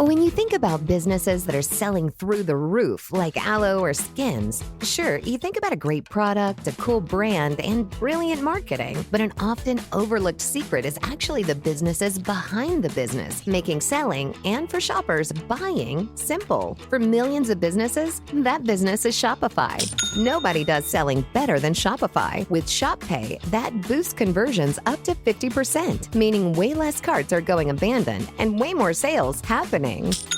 When you think about businesses that are selling through the roof, like aloe or skins, sure, you think about a great product, a cool brand, and brilliant marketing. But an often overlooked secret is actually the businesses behind the business, making selling, and for shoppers, buying, simple. For millions of businesses, that business is Shopify. Nobody does selling better than Shopify. With Shop Pay, that boosts conversions up to 50%, meaning way less carts are going abandoned and way more sales happening.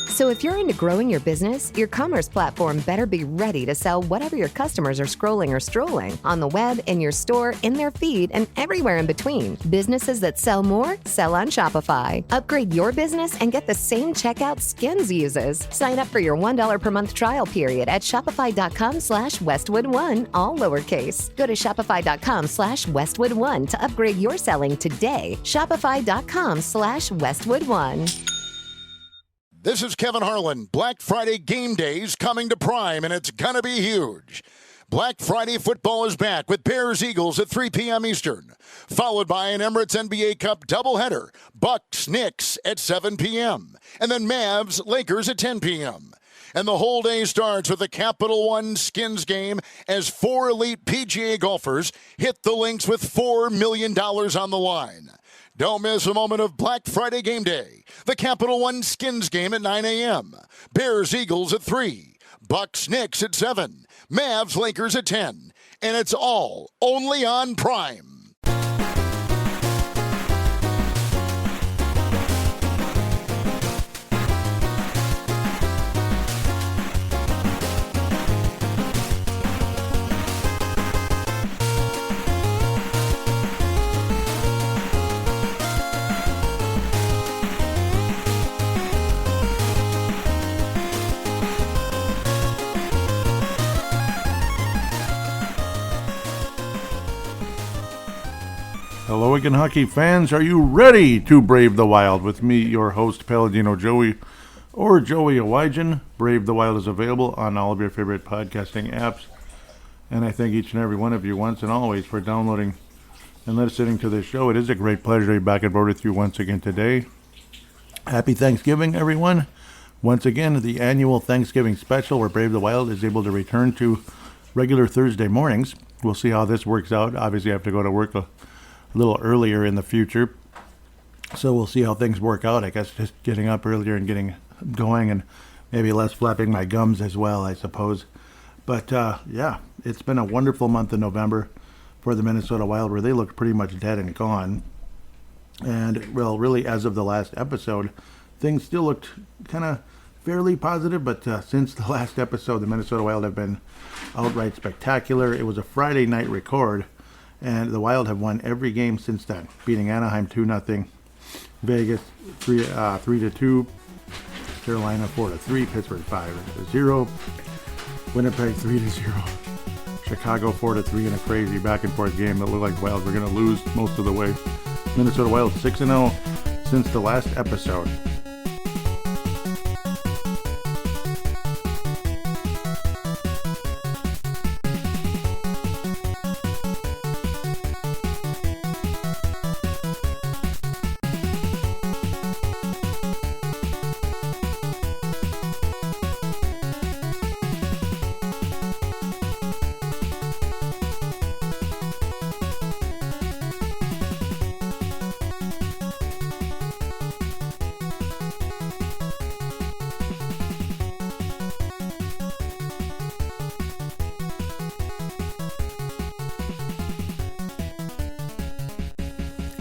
So if you're into growing your business, your commerce platform better be ready to sell whatever your customers are scrolling or strolling on the web, in your store, in their feed, and everywhere in between. Businesses that sell more sell on Shopify. Upgrade your business and get the same checkout Skins uses. Sign up for your $1 per month trial period at shopify.com/Westwood1, all lowercase. Go to shopify.com/Westwood1 to upgrade your selling today. Shopify.com/Westwood1. This is Kevin Harlan. Black Friday game days coming to Prime, and it's going to be huge. Black Friday football is back with Bears-Eagles at 3 p.m. Eastern, followed by an Emirates NBA Cup doubleheader, Bucks-Knicks at 7 p.m., and then Mavs-Lakers at 10 p.m. And the whole day starts with the Capital One Skins game as 4 elite PGA golfers hit the links with $4 million on the line. Don't miss a moment of Black Friday game day. The Capital One Skins game at 9 a.m. Bears-Eagles at 3. Bucks-Knicks at 7. Mavs-Lakers at 10. And it's all only on Prime. Hello again, hockey fans. Are you ready to brave the wild? With me, your host, Paladino Joey, or Joey Awajan. Brave the Wild is available on all of your favorite podcasting apps. And I thank each and every one of you once and always for downloading and listening to this show. It is a great pleasure to be back and forth with you once again today. Happy Thanksgiving, everyone. Once again, the annual Thanksgiving special where Brave the Wild is able to return to regular Thursday mornings. We'll see how this works out. Obviously, I have to go to work a little earlier in the future, so we'll see how things work out. I guess just getting up earlier and getting going, and maybe less flapping my gums as well, I suppose. But yeah, it's been a wonderful month of November for the Minnesota Wild, where they looked pretty much dead and gone. And well, really, as of the last episode, things still looked kind of fairly positive, but since the last episode, the Minnesota Wild have been outright spectacular. It was a Friday night record, and the Wild have won every game since then, beating Anaheim 2-0, Vegas 3-2, Carolina 4-3, Pittsburgh 5-0, Winnipeg 3-0, Chicago 4-3 in a crazy back and forth game that looked like the Wild were going to lose most of the way. Minnesota Wild 6-0 since the last episode.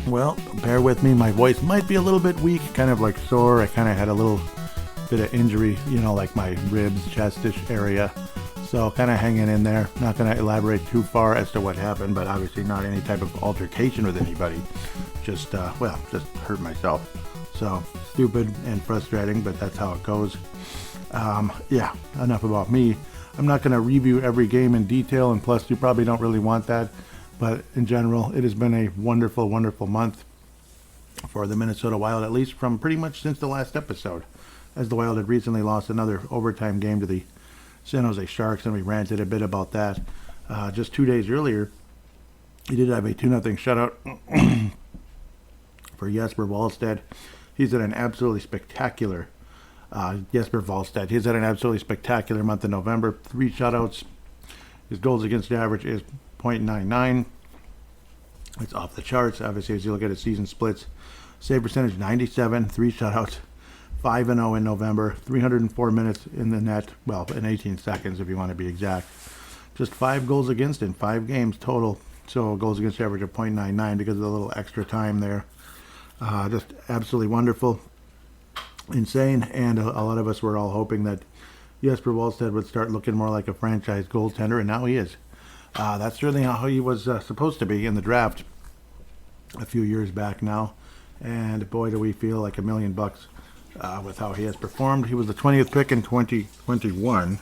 Well, bear with me. My voice might be a little bit weak, kind of like sore. I kind of had a little bit of injury, like my ribs, chestish area. So kind of hanging in there. Not going to elaborate too far as to what happened, but obviously not any type of altercation with anybody. Just hurt myself. So stupid and frustrating, but that's how it goes. Yeah, enough about me. I'm not going to review every game in detail, and plus you probably don't really want that. But in general, it has been a wonderful, wonderful month for the Minnesota Wild, at least from pretty much since the last episode, as the Wild had recently lost another overtime game to the San Jose Sharks, and we ranted a bit about that. Just 2 days earlier, he did have a 2-0 shutout for Jesper Wallstedt. He's had an absolutely spectacular Jesper Wallstedt, he's had an absolutely spectacular month in November. 3 shutouts. His goals against average is .99. It's off the charts, obviously, as you look at his season splits. Save percentage 97, 3 shutouts, 5-0 in November, 304 minutes in the net, well, in 18 seconds if you want to be exact. Just 5 goals against in 5 games total. So goals against average of .99 because of the little extra time there. Just absolutely wonderful, insane, and a lot of us were all hoping that Jesper Wallstedt would start looking more like a franchise goaltender, and now he is. That's certainly how he was supposed to be in the draft a few years back now, and boy, do we feel like $1 million with how he has performed. He was the 20th pick in 2021,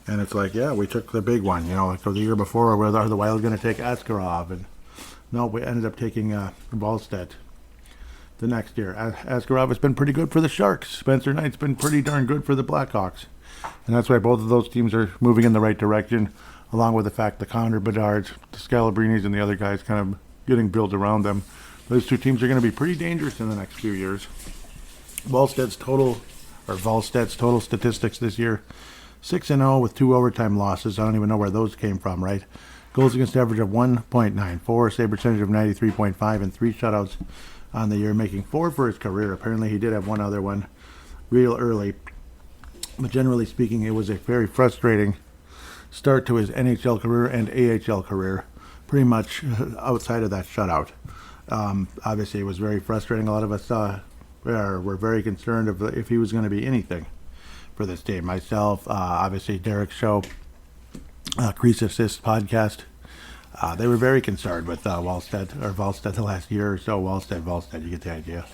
and it's like, yeah, we took the big one, like the year before, where the Wild going to take Askarov, and no, we ended up taking Wallstedt the next year. Askarov has been pretty good for the Sharks. Spencer Knight's been pretty darn good for the Blackhawks. And that's why both of those teams are moving in the right direction, along with the fact the Connor Bedards, the Scalabrinis, and the other guys kind of getting built around them. Those 2 teams are going to be pretty dangerous in the next few years. Wallstedt's total statistics this year, 6-0 with 2 overtime losses. I don't even know where those came from, right? Goals against average of 1.94, save percentage of 93.5, and 3 shutouts on the year, making 4 for his career. Apparently he did have one other one real early. But generally speaking, it was a very frustrating start to his NHL career and AHL career, pretty much outside of that shutout. Obviously, it was very frustrating. A lot of us were very concerned if he was going to be anything for this team. Myself, obviously, Derek's show, Crease Assist podcast, they were very concerned with Wallstedt the last year or so. Wallstedt, you get the idea.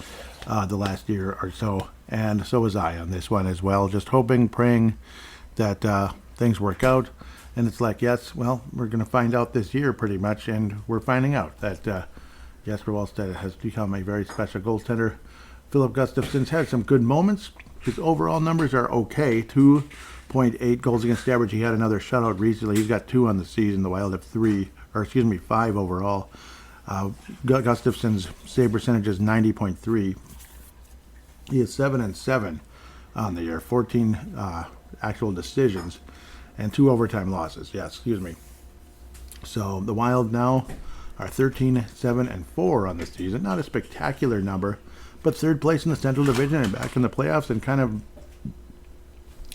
The last year or so, and so was I on this one as well. Just hoping, praying that things work out. And it's like, yes, well, we're going to find out this year pretty much, and we're finding out that Jesper Wallstedt has become a very special goaltender. Philip Gustafsson's had some good moments. His overall numbers are okay. 2.8 goals against average. He had another shutout recently. He's got 2 on the season. The Wild have 5 overall. Gustafsson's save percentage is 90.3. He is 7-7 on the year. 14 actual decisions and 2 overtime losses. So the Wild now are 13-7-4 on the season. Not a spectacular number, but 3rd place in the Central Division and back in the playoffs, and kind of,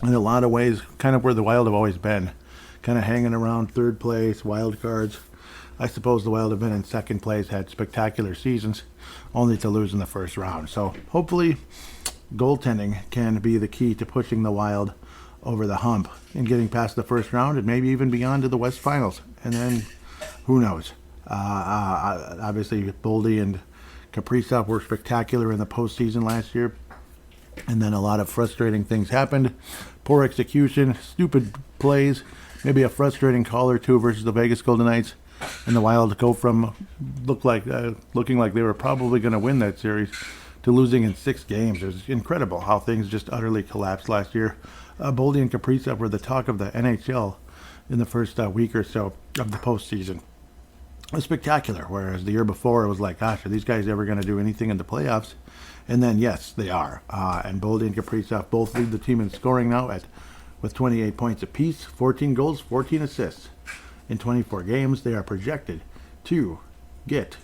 in a lot of ways, kind of where the Wild have always been. Kind of hanging around 3rd place, wild cards. I suppose the Wild have been in 2nd place, had spectacular seasons, only to lose in the first round. So hopefully goaltending can be the key to pushing the Wild over the hump and getting past the first round and maybe even beyond to the West Finals. And then, who knows? Obviously, Boldy and Kaprizov were spectacular in the postseason last year. And then a lot of frustrating things happened. Poor execution, stupid plays, maybe a frustrating call or 2 versus the Vegas Golden Knights. And the Wild go from looking like they were probably going to win that series to losing in 6 games. It was incredible how things just utterly collapsed last year. Boldy and Kaprizov were the talk of the NHL in the first week or so of the postseason. It was spectacular, whereas the year before it was like, gosh, are these guys ever going to do anything in the playoffs? And then, yes, they are. And Boldy and Kaprizov both lead the team in scoring now with 28 points apiece, 14 goals, 14 assists. In 24 games, they are projected to get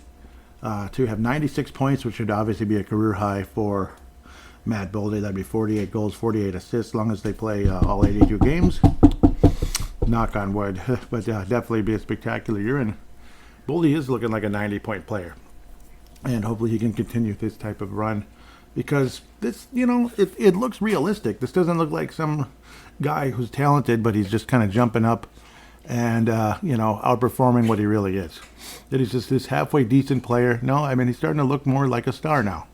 to have 96 points, which should obviously be a career high for Matt Boldy. That'd be 48 goals, 48 assists, as long as they play all 82 games. Knock on wood. But definitely be a spectacular year. And Boldy is looking like a 90-point player. And hopefully he can continue this type of run. Because this, it looks realistic. This doesn't look like some guy who's talented, but he's just kind of jumping up and, outperforming what he really is. That he's just this halfway decent player. No, I mean, he's starting to look more like a star now.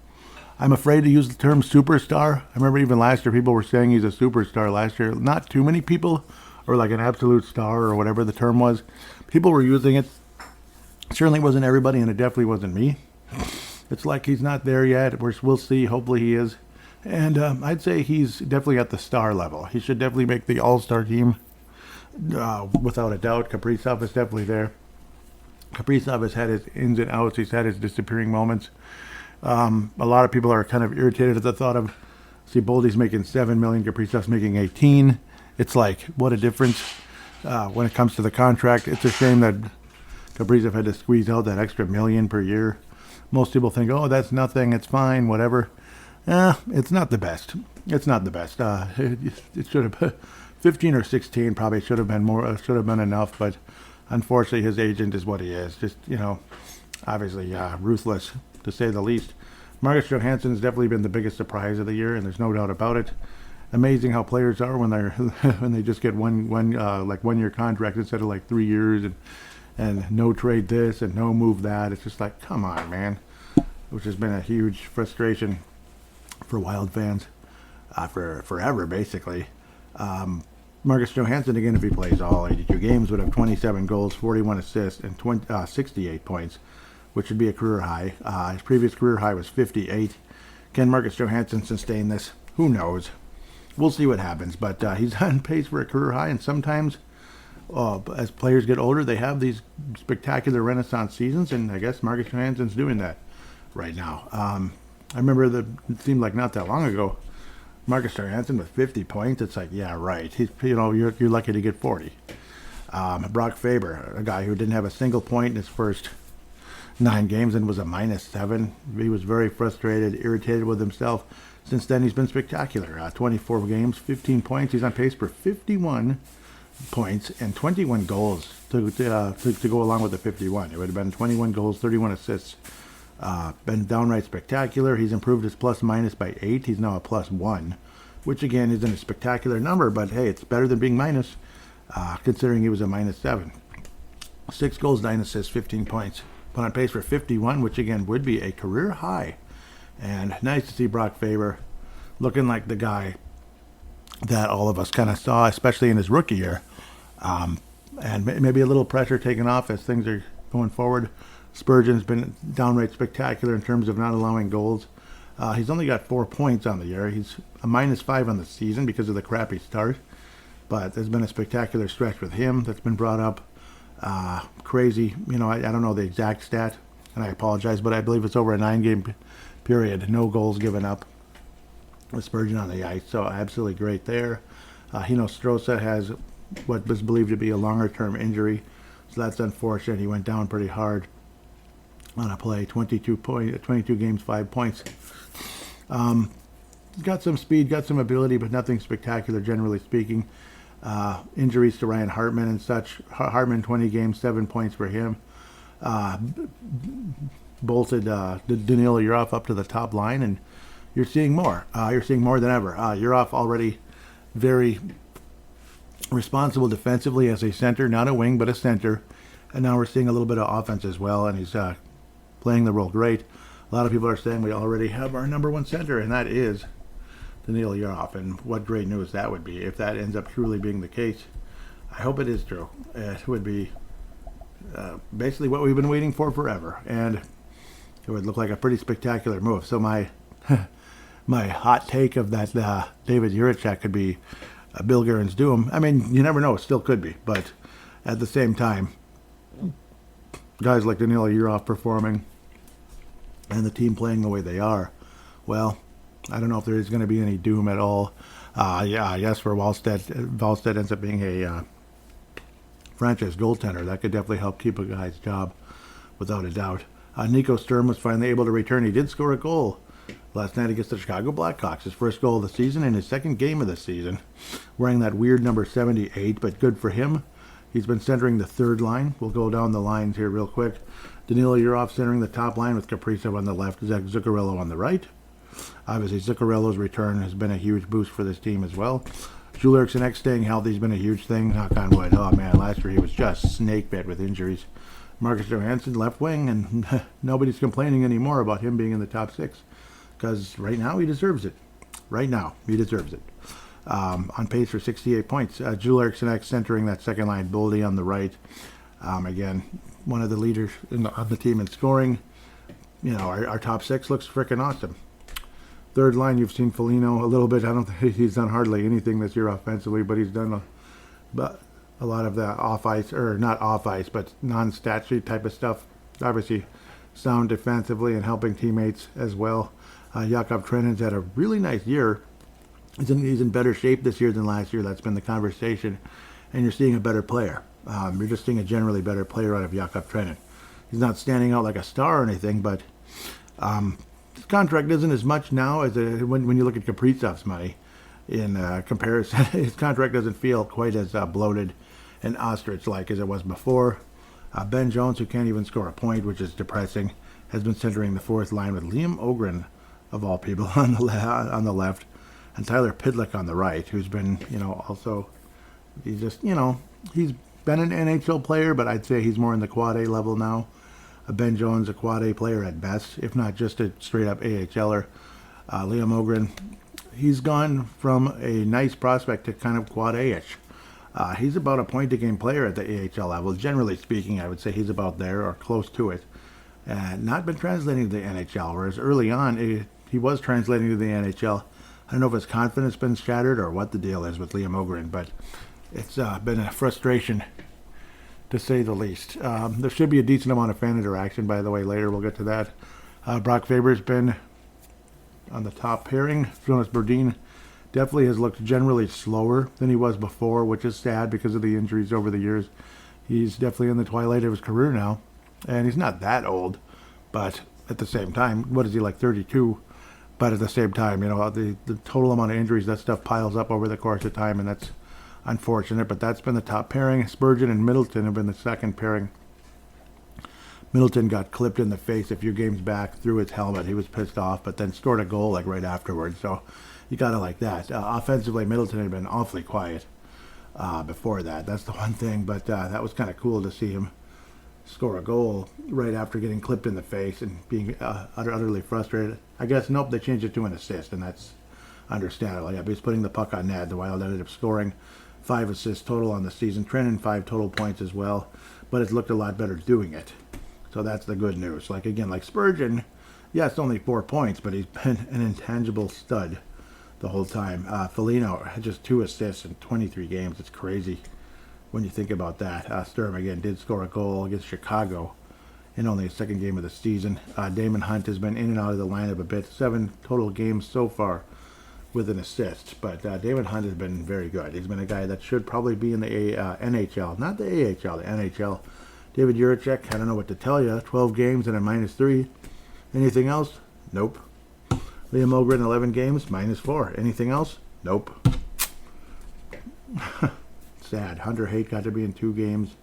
I'm afraid to use the term superstar. I remember even last year people were saying he's a superstar last year. Not too many people, or like an absolute star or whatever the term was. People were using it. Certainly wasn't everybody, and it definitely wasn't me. It's like he's not there yet. We'll see. Hopefully he is. And I'd say he's definitely at the star level. He should definitely make the all-star team. Without a doubt, Kaprizov is definitely there. Kaprizov has had his ins and outs. He's had his disappearing moments. A lot of people are kind of irritated at the thought of See, Boldy's making $7 million, Kaprizov's making 18. It's like, what a difference when it comes to the contract. It's a shame that Kaprizov had to squeeze out that extra $1 million per year. Most people think, oh, that's nothing, it's fine, whatever. It's not the best. It's not the best. It should have 15 or 16 probably should have been more. Should have been enough, but unfortunately, his agent is what he is. Just obviously ruthless to say the least. Marcus Johansson has definitely been the biggest surprise of the year, and there's no doubt about it. Amazing how players are when they're when they just get one 1 year contract instead of like 3 years and no trade this and no move that. It's just like, come on, man. Which has been a huge frustration for Wild fans for forever, basically. Marcus Johansson, again, if he plays all 82 games, would have 27 goals, 41 assists, and 68 points, which would be a career high. His previous career high was 58. Can Marcus Johansson sustain this? Who knows? We'll see what happens, but he's on pace for a career high, and sometimes as players get older, they have these spectacular renaissance seasons, and I guess Marcus Johansson's doing that right now. I remember it seemed like not that long ago, Marcus Johansson with 50 points. It's like, yeah, right. You're lucky to get 40. Brock Faber, a guy who didn't have a single point in his first 9 games and was a -7. He was very frustrated, irritated with himself. Since then, he's been spectacular. 24 games, 15 points. He's on pace for 51 points and 21 goals to go along with the 51. It would have been 21 goals, 31 assists. Been downright spectacular. He's improved his plus-minus by 8. He's now a +1, which again isn't a spectacular number, but hey, it's better than being minus, considering he was a -7. 6 goals, 9 assists, 15 points. But on pace for 51, which again would be a career high. And nice to see Brock Faber looking like the guy that all of us kind of saw, especially in his rookie year. And maybe a little pressure taken off as things are going forward. Spurgeon's been downright spectacular in terms of not allowing goals. He's only got 4 points on the year. He's a -5 on the season because of the crappy start. But there's been a spectacular stretch with him that's been brought up. Crazy. I don't know the exact stat, and I apologize, but I believe it's over a 9-game period. No goals given up with Spurgeon on the ice. So absolutely great there. Strosa has what was believed to be a longer-term injury. So that's unfortunate. He went down pretty hard on a play, 22 games, 5 points. Got some speed, got some ability, but nothing spectacular, generally speaking. Injuries to Ryan Hartman and such. Hartman, 20 games, 7 points for him. Bolted Danilo Urov up to the top line, and you're seeing more. You're seeing more than ever. Urov already very responsible defensively as a center, not a wing, but a center. And now we're seeing a little bit of offense as well, and he's playing the role great. A lot of people are saying we already have our number 1 center, and that is Danilo Urov. And what great news that would be if that ends up truly being the case. I hope it is true. It would be basically what we've been waiting for forever, and it would look like a pretty spectacular move. So my my hot take of that David Jiricek could be Bill Guerin's doom. I mean, you never know. It still could be, but at the same time, guys like Danilo Urov performing and the team playing the way they are, well, I don't know if there is going to be any doom at all. Jesper Wallstedt ends up being a franchise goaltender. That could definitely help keep a guy's job, without a doubt. Nico Sturm was finally able to return. He did score a goal last night against the Chicago Blackhawks, his first goal of the season and his second game of the season, wearing that weird number 78, but good for him. He's been centering the third line. We'll go down the lines here real quick. Danilo Urov centering the top line with Kaprizov on the left, Zach Zuccarello on the right. Obviously, Zuccarello's return has been a huge boost for this team as well. Joel Eriksson staying healthy has been a huge thing. Knock on wood. Oh, man, last year he was just snake bit with injuries. Marcus Johansson, left wing, and nobody's complaining anymore about him being in the top 6 because right now he deserves it. Right now, he deserves it. On pace for 68 points. Joel Eriksson centering that second line, Boldy on the right. Again, one of the leaders of the team in scoring. Our top 6 looks freaking awesome. Third line, you've seen Foligno a little bit. I don't think he's done hardly anything this year offensively, but he's done a lot of the off-ice, or not off-ice, but non-stat sheet type of stuff. Obviously, sound defensively and helping teammates as well. Yakov Trenin's had a really nice year he's in better shape this year than last year. That's been the conversation. And you're seeing a better player. You're just seeing a generally better player out of Jakub Trenin. He's not standing out like a star or anything, but his contract isn't as much now as when you look at Kaprizov's money. In comparison, his contract doesn't feel quite as bloated and ostrich-like as it was before. Ben Jones, who can't even score a point, which is depressing, has been centering the fourth line with Liam Ogren, of all people, on the left, and Tyler Pidlick on the right, who's been, also, he's been an NHL player, but I'd say he's more in the quad A level now. Ben Jones, a quad A player at best, if not just a straight-up AHLer. Liam Ogren, he's gone from a nice prospect to kind of quad A-ish. He's about a point-a-game player at the AHL level. Generally speaking, I would say he's about there or close to it. And not been translating to the NHL, whereas early on he was translating to the NHL. I don't know if his confidence has been shattered or what the deal is with Liam Ogren, but it's been a frustration, to say the least. There should be a decent amount of fan interaction, by the way, later. We'll get to that. Brock Faber's been on the top pairing. Jonas Brodin definitely has looked generally slower than he was before, which is sad because of the injuries over the years. He's definitely in the twilight of his career now, and he's not that old, but at the same time, what is he, like 32? But at the same time, the total amount of injuries, that stuff piles up over the course of time, and that's unfortunate, but that's been the top pairing. Spurgeon and Middleton have been the second pairing. Middleton got clipped in the face a few games back through his helmet. He was pissed off, but then scored a goal right afterwards. So you got to like that. Offensively, Middleton had been awfully quiet before that. That's the one thing, but that was kind of cool to see him score a goal right after getting clipped in the face and being utterly frustrated. I guess, nope, they changed it to an assist, and that's understandable. Yeah, but he's putting the puck on net. The Wild ended up scoring 5 assists total on the season. Trenin 5 total points as well, but it's looked a lot better doing it. So that's the good news. Like Spurgeon, yeah, it's only 4 points, but he's been an intangible stud the whole time. Foligno had just 2 assists in 23 games. It's crazy when you think about that. Sturm, again, did score a goal against Chicago in only his second game of the season. Damon Hunt has been in and out of the lineup a bit. 7 total games so far with an assist. But Damon Hunt has been very good. He's been a guy that should probably be in the NHL. Not the AHL, the NHL. David Juracek, I don't know what to tell you. 12 games and a -3. Anything else? Nope. Liam Ogren, 11 games, -4. Anything else? Nope. Sad. Hunter Haight got to be in 2 games,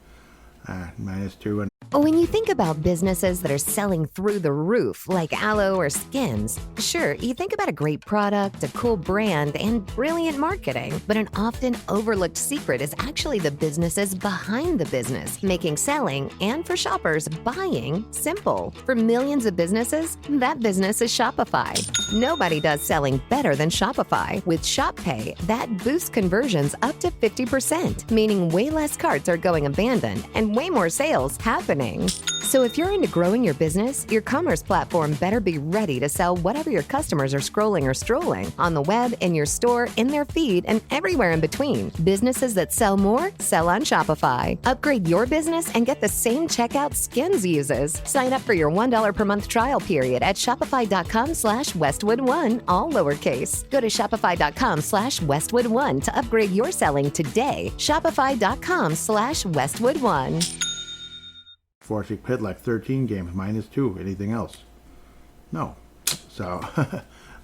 -2. And When you think about businesses that are selling through the roof, like aloe or skins, sure, you think about a great product, a cool brand, and brilliant marketing. But an often overlooked secret is actually the businesses behind the business, making selling, and for shoppers, buying, simple. For millions of businesses, that business is Shopify. Nobody does selling better than Shopify. With Shop Pay, that boosts conversions up to 50%, meaning way less carts are going abandoned and way more sales happening. So if you're into growing your business, your commerce platform better be ready to sell whatever your customers are scrolling or strolling on the web, in your store, in their feed, and everywhere in between. Businesses that sell more sell on Shopify. Upgrade your business and get the same checkout Skins uses. Sign up for your $1 per month trial period at shopify.com/Westwood1, all lowercase. Go to shopify.com/Westwood1 to upgrade your selling today. Shopify.com/Westwood1. Forsik Pidlick, 13 games, -2. Anything else? No. So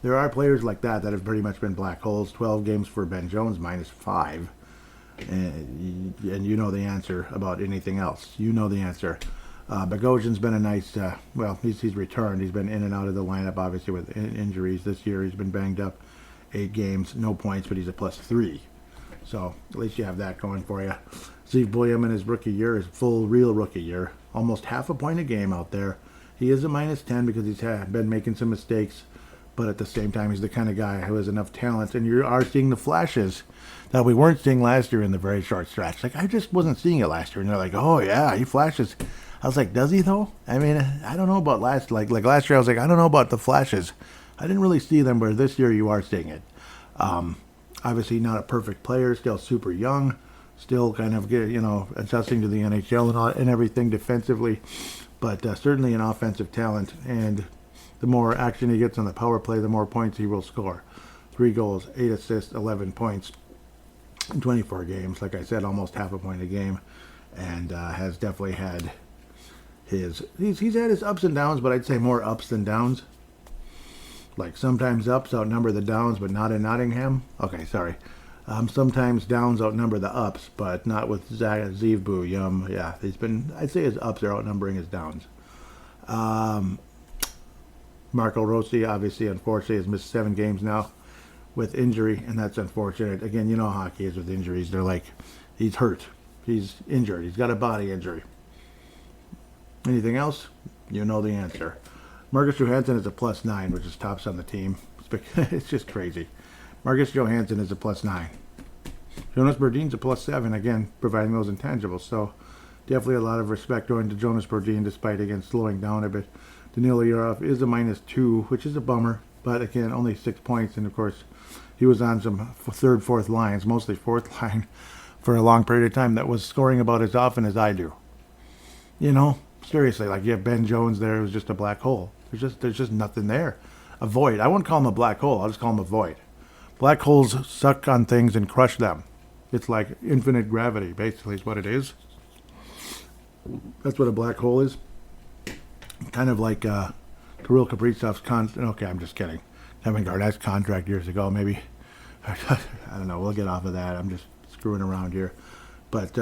there are players like that have pretty much been black holes. 12 games for Ben Jones, -5. And you know the answer about anything else. You know the answer. Bogosian's been a nice, he's returned. He's been in and out of the lineup, obviously, with injuries this year. He's been banged up 8 games, no points, but he's a +3. So at least you have that going for you. Steve William in his rookie year, his full real rookie year, almost half a point a game out there. He is a -10 because he's been making some mistakes, but at the same time, he's the kind of guy who has enough talent, and you are seeing the flashes that we weren't seeing last year in the very short stretch. Like, I just wasn't seeing it last year, and they're like, oh yeah, he flashes. I was like, does he though? I mean, I don't know about last year, I was like, I don't know about the flashes. I didn't really see them, but this year you are seeing it. Obviously not a perfect player, still super young, still kind of adjusting to the NHL and everything defensively, but certainly an offensive talent. And the more action he gets on the power play, the more points he will score. 3 goals, 8 assists, 11 points in 24 games. Like I said, almost half a point a game, and has definitely had he's had his ups and downs, but I'd say more ups than downs. Like sometimes ups outnumber the downs, but not in Nottingham. Okay, sorry. Sometimes downs outnumber the ups, but not with Zivbu. Yeah, I'd say his ups are outnumbering his downs. Marco Rossi, obviously, unfortunately, has missed 7 games now with injury, and that's unfortunate. Again, you know how hockey is with injuries. They're like, he's hurt. He's injured. He's got a body injury. Anything else? You know the answer. Marcus Johansson is a +9, which is tops on the team. It's just crazy. Marcus Johansson is a +9. Jonas Berdeen's a +7, again, providing those intangibles. So definitely a lot of respect going to Jonas Berdeen, despite, again, slowing down a bit. Danilo Yurov is a -2, which is a bummer. But, again, only 6 points. And, of course, he was on some third, fourth lines, mostly fourth line, for a long period of time that was scoring about as often as I do. You know, seriously, like you have Ben Jones there who's just a black hole. There's just nothing there. A void. I wouldn't call him a black hole. I'll just call him a void. Black holes suck on things and crush them. It's like infinite gravity, basically, is what it is. That's what a black hole is. Kind of like Kirill Kaprizov's okay, I'm just kidding. Kevin Garnett's contract years ago, maybe. I don't know. We'll get off of that. I'm just screwing around here. But,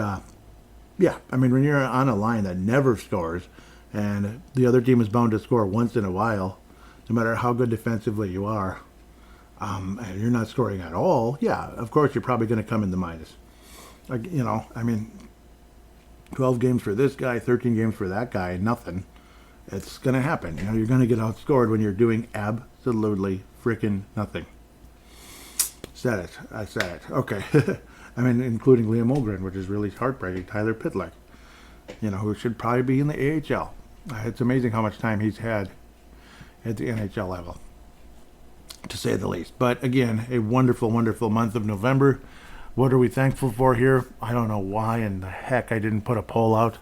yeah, I mean, when you're on a line that never scores, and the other team is bound to score once in a while, no matter how good defensively you are, and you're not scoring at all, yeah, of course you're probably going to come in the minus. You know, I mean, 12 games for this guy, 13 games for that guy, nothing. It's going to happen. You know, you're going to get outscored when you're doing absolutely freaking nothing. I said it. Okay. I mean, including Liam Ogren, which is really heartbreaking. Tyler Pitlick, you know, who should probably be in the AHL. It's amazing how much time he's had at the NHL level, to say the least. But again, a wonderful, wonderful month of November. What are we thankful for here? I don't know why in the heck I didn't put a poll out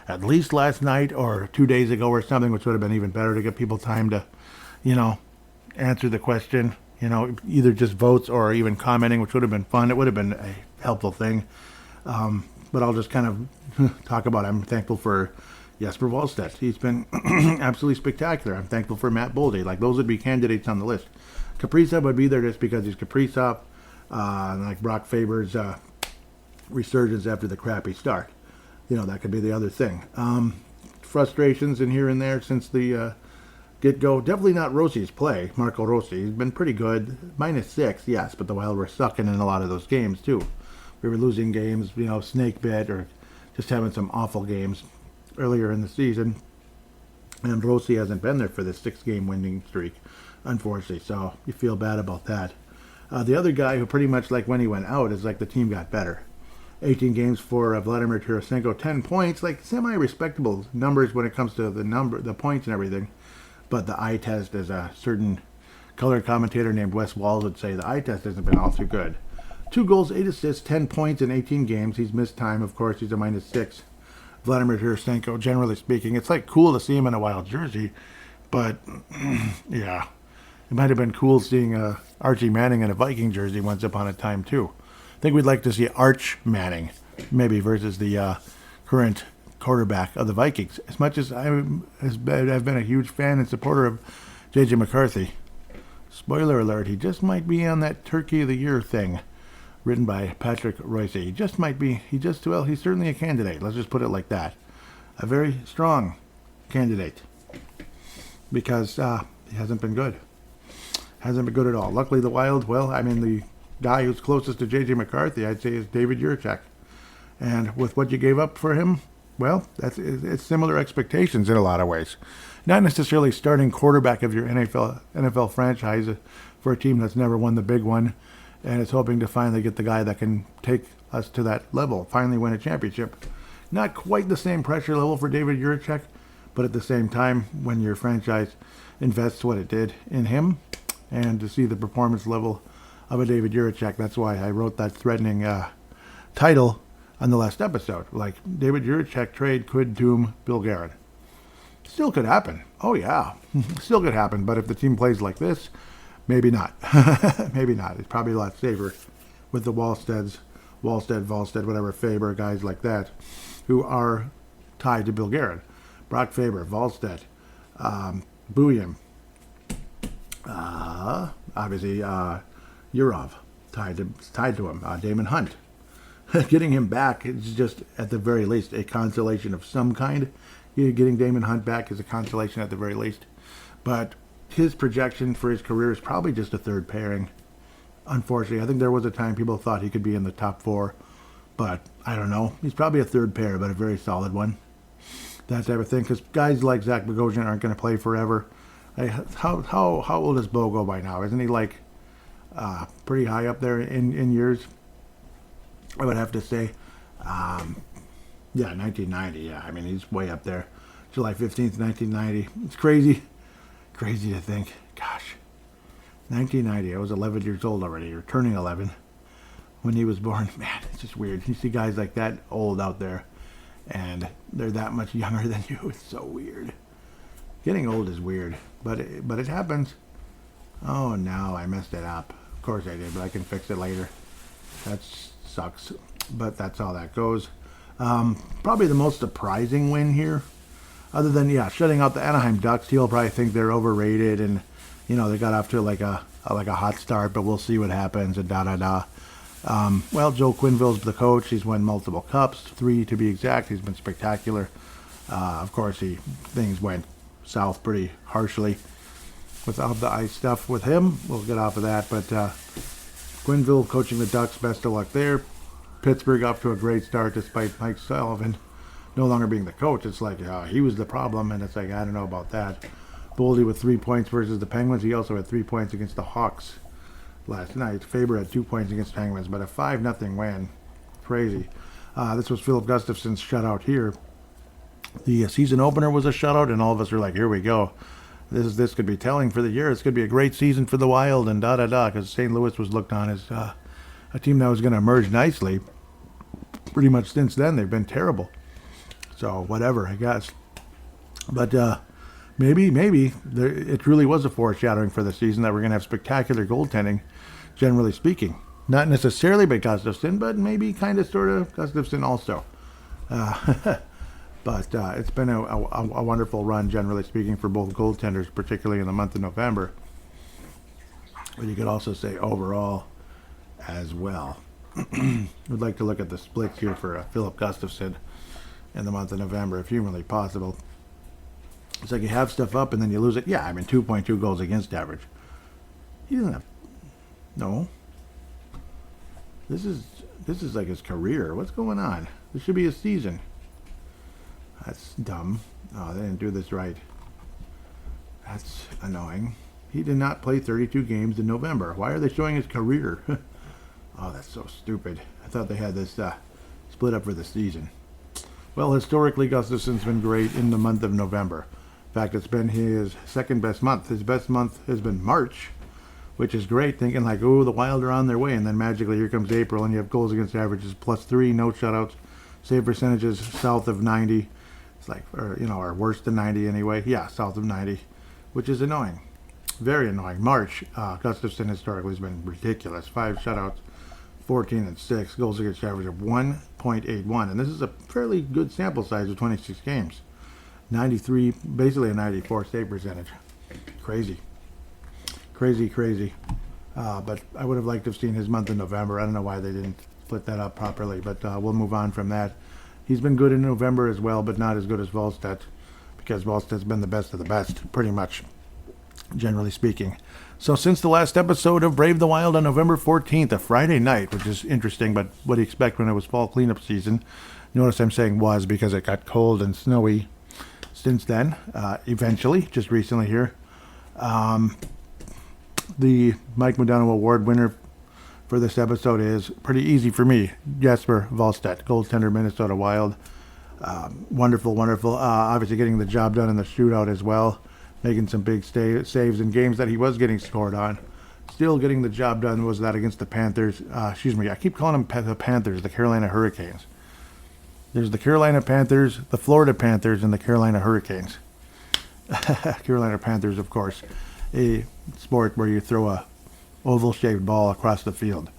at least last night or 2 days ago or something, which would have been even better to give people time to, you know, answer the question. You know, either just votes or even commenting, which would have been fun. It would have been a helpful thing. But I'll just kind of talk about it. I'm thankful for Jesper Wallstedt. He's been absolutely spectacular. I'm thankful for Matt Boldy. Like, those would be candidates on the list. Kaprizov would be there just because he's Kaprizov. Like Brock Faber's resurgence after the crappy start. You know, that could be the other thing. Frustrations in here and there since the get-go. Definitely not Rossi's play, Marco Rossi. He's been pretty good. -6, yes, but the Wild were sucking in a lot of those games, too. We were losing games, you know, snake bit or just having some awful games earlier in the season. And Rossi hasn't been there for this 6-game winning streak, unfortunately, so you feel bad about that. The other guy who pretty much, like, when he went out, is like the team got better. 18 games for Vladimir Tarasenko, 10 points, like semi-respectable numbers when it comes to the points and everything. But the eye test, as a certain color commentator named Wes Walls would say, the eye test hasn't been all too good. 2 goals, 8 assists, 10 points in 18 games. He's missed time, of course. He's a -6. Vladimir Tarasenko, generally speaking, it's like cool to see him in a Wild jersey, but yeah, it might have been cool seeing Archie Manning in a Viking jersey once upon a time too. I think we'd like to see Arch Manning, maybe, versus the current quarterback of the Vikings. As much as I've been a huge fan and supporter of J.J. McCarthy, spoiler alert, he just might be on that Turkey of the Year thing, written by Patrick Royce. He just might be. He's certainly a candidate. Let's just put it like that. A very strong candidate, because he hasn't been good. Hasn't been good at all. Luckily, the Wild, well, I mean, the guy who's closest to J.J. McCarthy, I'd say, is David Jiricek. And with what you gave up for him, well, it's similar expectations in a lot of ways. Not necessarily starting quarterback of your NFL franchise for a team that's never won the big one, and is hoping to finally get the guy that can take us to that level, finally win a championship. Not quite the same pressure level for David Jiricek, but at the same time, when your franchise invests what it did in him, and to see the performance level of a David Jiricek, that's why I wrote that threatening title on the last episode. Like, David Jiricek trade could doom Bill Guerin. Still could happen. Oh, yeah. Still could happen. But if the team plays like this, Maybe not. Maybe not. It's probably a lot safer with the Wallstedt, whatever, Faber, guys like that, who are tied to Bill Garrett. Brock Faber, Wallstedt, Bouillon, obviously Urov, tied to him. Damon Hunt. Getting him back is just, at the very least, a consolation of some kind. Getting Damon Hunt back is a consolation at the very least. But his projection for his career is probably just a third pairing. Unfortunately, I think there was a time people thought he could be in the top 4. But I don't know. He's probably a third pair, but a very solid one. That type of thing. Because guys like Zach Bogosian aren't going to play forever. How old is Bogo by now? Isn't he like pretty high up there in years? I would have to say. Yeah, 1990. Yeah, I mean, he's way up there. July 15th, 1990. It's crazy. Crazy to think. Gosh. 1990. I was 11 years old already, or turning 11 when he was born. Man, it's just weird. You see guys like that old out there, and they're that much younger than you. It's so weird. Getting old is weird, but it happens. Oh, no, I messed it up. Of course I did, but I can fix it later. That sucks, but that's how that goes. Probably the most surprising win here, other than, shutting out the Anaheim Ducks. He'll probably think they're overrated, and, they got off to like a hot start, but we'll see what happens, and da-da-da. Well, Joe Quenneville's the coach. He's won multiple cups, 3 to be exact. He's been spectacular. Of course, things went south pretty harshly without the ice stuff with him. We'll get off of that, but Quenneville coaching the Ducks, best of luck there. Pittsburgh off to a great start despite Mike Sullivan no longer being the coach. It's like he was the problem, and it's like, I don't know about that. Boldy with 3 points versus the Penguins. He also had 3 points against the Hawks last night. Faber had 2 points against Penguins, but a 5-0 win. Crazy. This was Philip Gustafson's shutout here. The season opener was a shutout, and all of us are like, here we go. This could be telling for the year. This could be a great season for the Wild, and da-da-da, because St. Louis was looked on as a team that was going to emerge nicely. Pretty much since then, they've been terrible. So, whatever, I guess. But maybe it truly was a foreshadowing for the season that we're going to have spectacular goaltending, generally speaking. Not necessarily by Gustafsson, but maybe kind of sort of Gustafsson also. But it's been a wonderful run, generally speaking, for both goaltenders, particularly in the month of November. But you could also say overall as well. We'd like to look at the splits here for Philip Gustafsson in the month of November, if humanly possible. It's like you have stuff up and then you lose it. Yeah, I mean, 2.2 goals against average. He doesn't have... No. This is like his career. What's going on? This should be his season. That's dumb. Oh, they didn't do this right. That's annoying. He did not play 32 games in November. Why are they showing his career? Oh, that's so stupid. I thought they had this split up for the season. Well, historically, Gustafsson's been great in the month of November. In fact, it's been his second best month. His best month has been March, which is great, thinking like, oh, the Wild are on their way. And then magically here comes April, and you have goals against averages +3, no shutouts, save percentages south of 90. It's like, or worse than 90 anyway. Yeah, south of 90, which is annoying. Very annoying. March, Gustafsson historically has been ridiculous. 5 shutouts, 14-6, goals against average of 1.81. And this is a fairly good sample size of 26 games. 93, basically a 94 save percentage. Crazy. Crazy. But I would have liked to have seen his month in November. I don't know why they didn't split that up properly, but we'll move on from that. He's been good in November as well, but not as good as Wallstedt, because Wallstedt's been the best of the best, pretty much, generally speaking. So since the last episode of Brave the Wild on November 14th, a Friday night, which is interesting, but what do you expect when it was fall cleanup season? Notice I'm saying was because it got cold and snowy since then, eventually, just recently here. The Mike Modano Award winner for this episode is pretty easy for me. Jesper Wallstedt, goaltender, Minnesota Wild. Wonderful. Obviously getting the job done in the shootout as well. Making some big saves in games that he was getting scored on. Still getting the job done was that against the Panthers. I keep calling them the Panthers, the Carolina Hurricanes. There's the Carolina Panthers, the Florida Panthers, and the Carolina Hurricanes. Carolina Panthers, of course. a sport where you throw a oval-shaped ball across the field.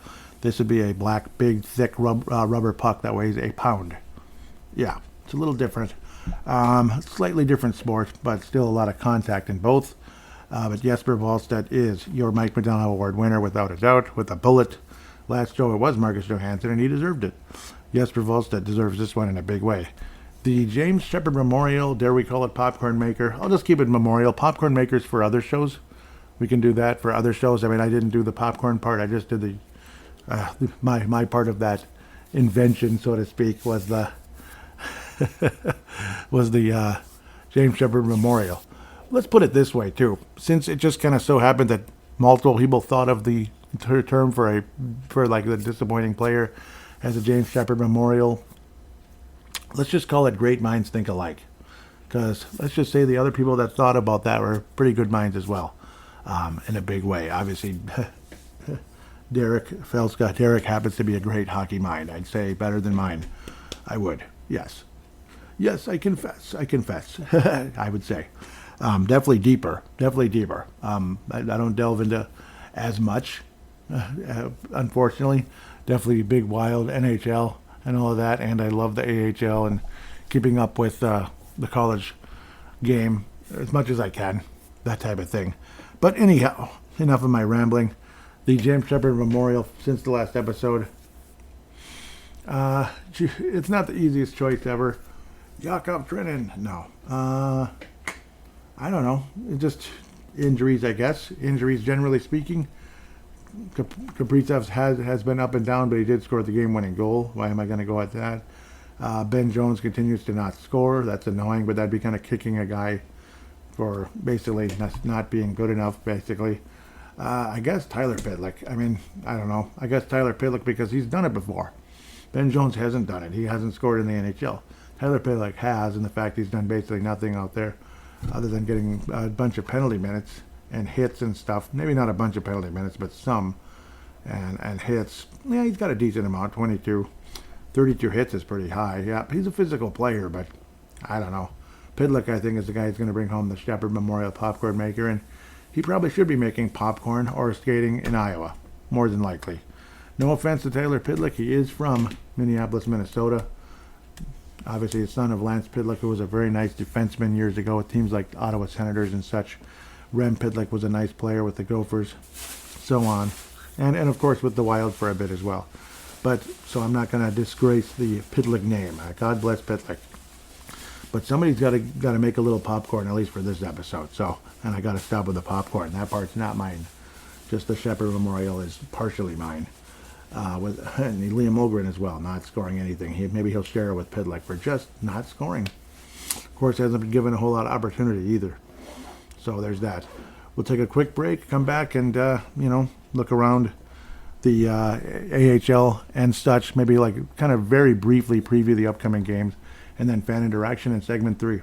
This would be a black, big, thick rubber puck that weighs a pound. Yeah, it's a little different. Slightly different sport, but still a lot of contact in both. But Jesper Wallstedt is your Mike McDonough Award winner without a doubt, with a bullet. Last show it was Marcus Johansson, and he deserved it. Jesper Wallstedt deserves this one in a big way. The James Shepard Memorial, dare we call it Popcorn Maker? I'll just keep it Memorial. Popcorn Makers for other shows. We can do that for other shows. I mean, I didn't do the popcorn part. I just did my part of that invention, so to speak, was the James Shepard Memorial. Let's put it this way too. Since it just kind of so happened that multiple people thought of the term for like the disappointing player as a James Shepard Memorial, let's just call it Great Minds Think Alike. Because let's just say the other people that thought about that were pretty good minds as well, in a big way. Obviously, Derek Felska. Derek happens to be a great hockey mind. I'd say better than mine. I would. Yes. Yes, I confess. I would say. Definitely deeper. I don't delve into as much, unfortunately. Definitely big, wild NHL and all of that. And I love the AHL and keeping up with the college game as much as I can. That type of thing. But anyhow, enough of my rambling. The James Shepard Memorial, since the last episode, it's not the easiest choice ever. Jakob Trenin, no. I don't know. It's just injuries, I guess. Injuries, generally speaking. Kaprizov has been up and down, but he did score the game-winning goal. Why am I going to go at that? Ben Jones continues to not score. That's annoying, but that'd be kind of kicking a guy for basically not being good enough, basically. I guess Tyler Pitlick. I mean, I don't know. I guess Tyler Pitlick because he's done it before. Ben Jones hasn't done it. He hasn't scored in the NHL. Tyler Pitlick has, and the fact he's done basically nothing out there other than getting a bunch of penalty minutes and hits and stuff. Maybe not a bunch of penalty minutes, but some. And hits. Yeah, he's got a decent amount, 22. 32 hits is pretty high. Yeah, he's a physical player, but I don't know. Pitlick, I think, is the guy who's going to bring home the Shepard Memorial Popcorn Maker, and he probably should be making popcorn or skating in Iowa, more than likely. No offense to Tyler Pitlick. He is from Minneapolis, Minnesota. Obviously, the son of Lance Pitlick, who was a very nice defenseman years ago with teams like Ottawa Senators and such. Rem Pitlick was a nice player with the Gophers, so on. And of course, with the Wild for a bit as well. But, so I'm not going to disgrace the Pitlick name. God bless Pitlick. But somebody's got to make a little popcorn, at least for this episode. So, and I got to stop with the popcorn. That part's not mine. Just the Shepard Memorial is partially mine. With and Liam Ogren as well, not scoring anything. Maybe he'll share it with Pitlick for just not scoring. Of course, hasn't been given a whole lot of opportunity either. So there's that. We'll take a quick break, come back, and look around the AHL and such. Maybe like kind of very briefly preview the upcoming games, and then fan interaction in segment 3.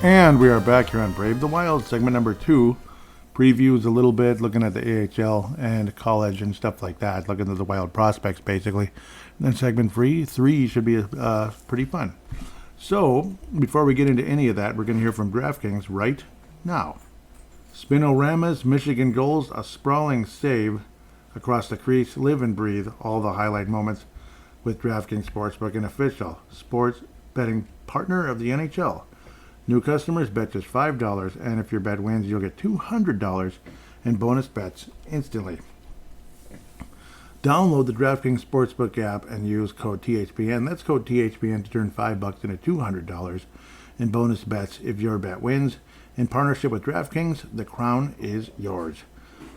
And we are back here on Brave the Wild, segment number 2. Previews a little bit, looking at the AHL and college and stuff like that, looking at the Wild prospects, basically. And then segment 3 should be pretty fun. So, before we get into any of that, we're going to hear from DraftKings right now. Spinorama's Michigan goals, a sprawling save across the crease, live and breathe all the highlight moments with DraftKings Sportsbook, an official sports betting partner of the NHL. New customers bet just $5, and if your bet wins, you'll get $200 in bonus bets instantly. Download the DraftKings Sportsbook app and use code THPN. That's code THPN to turn $5 into $200 in bonus bets if your bet wins. In partnership with DraftKings, the crown is yours.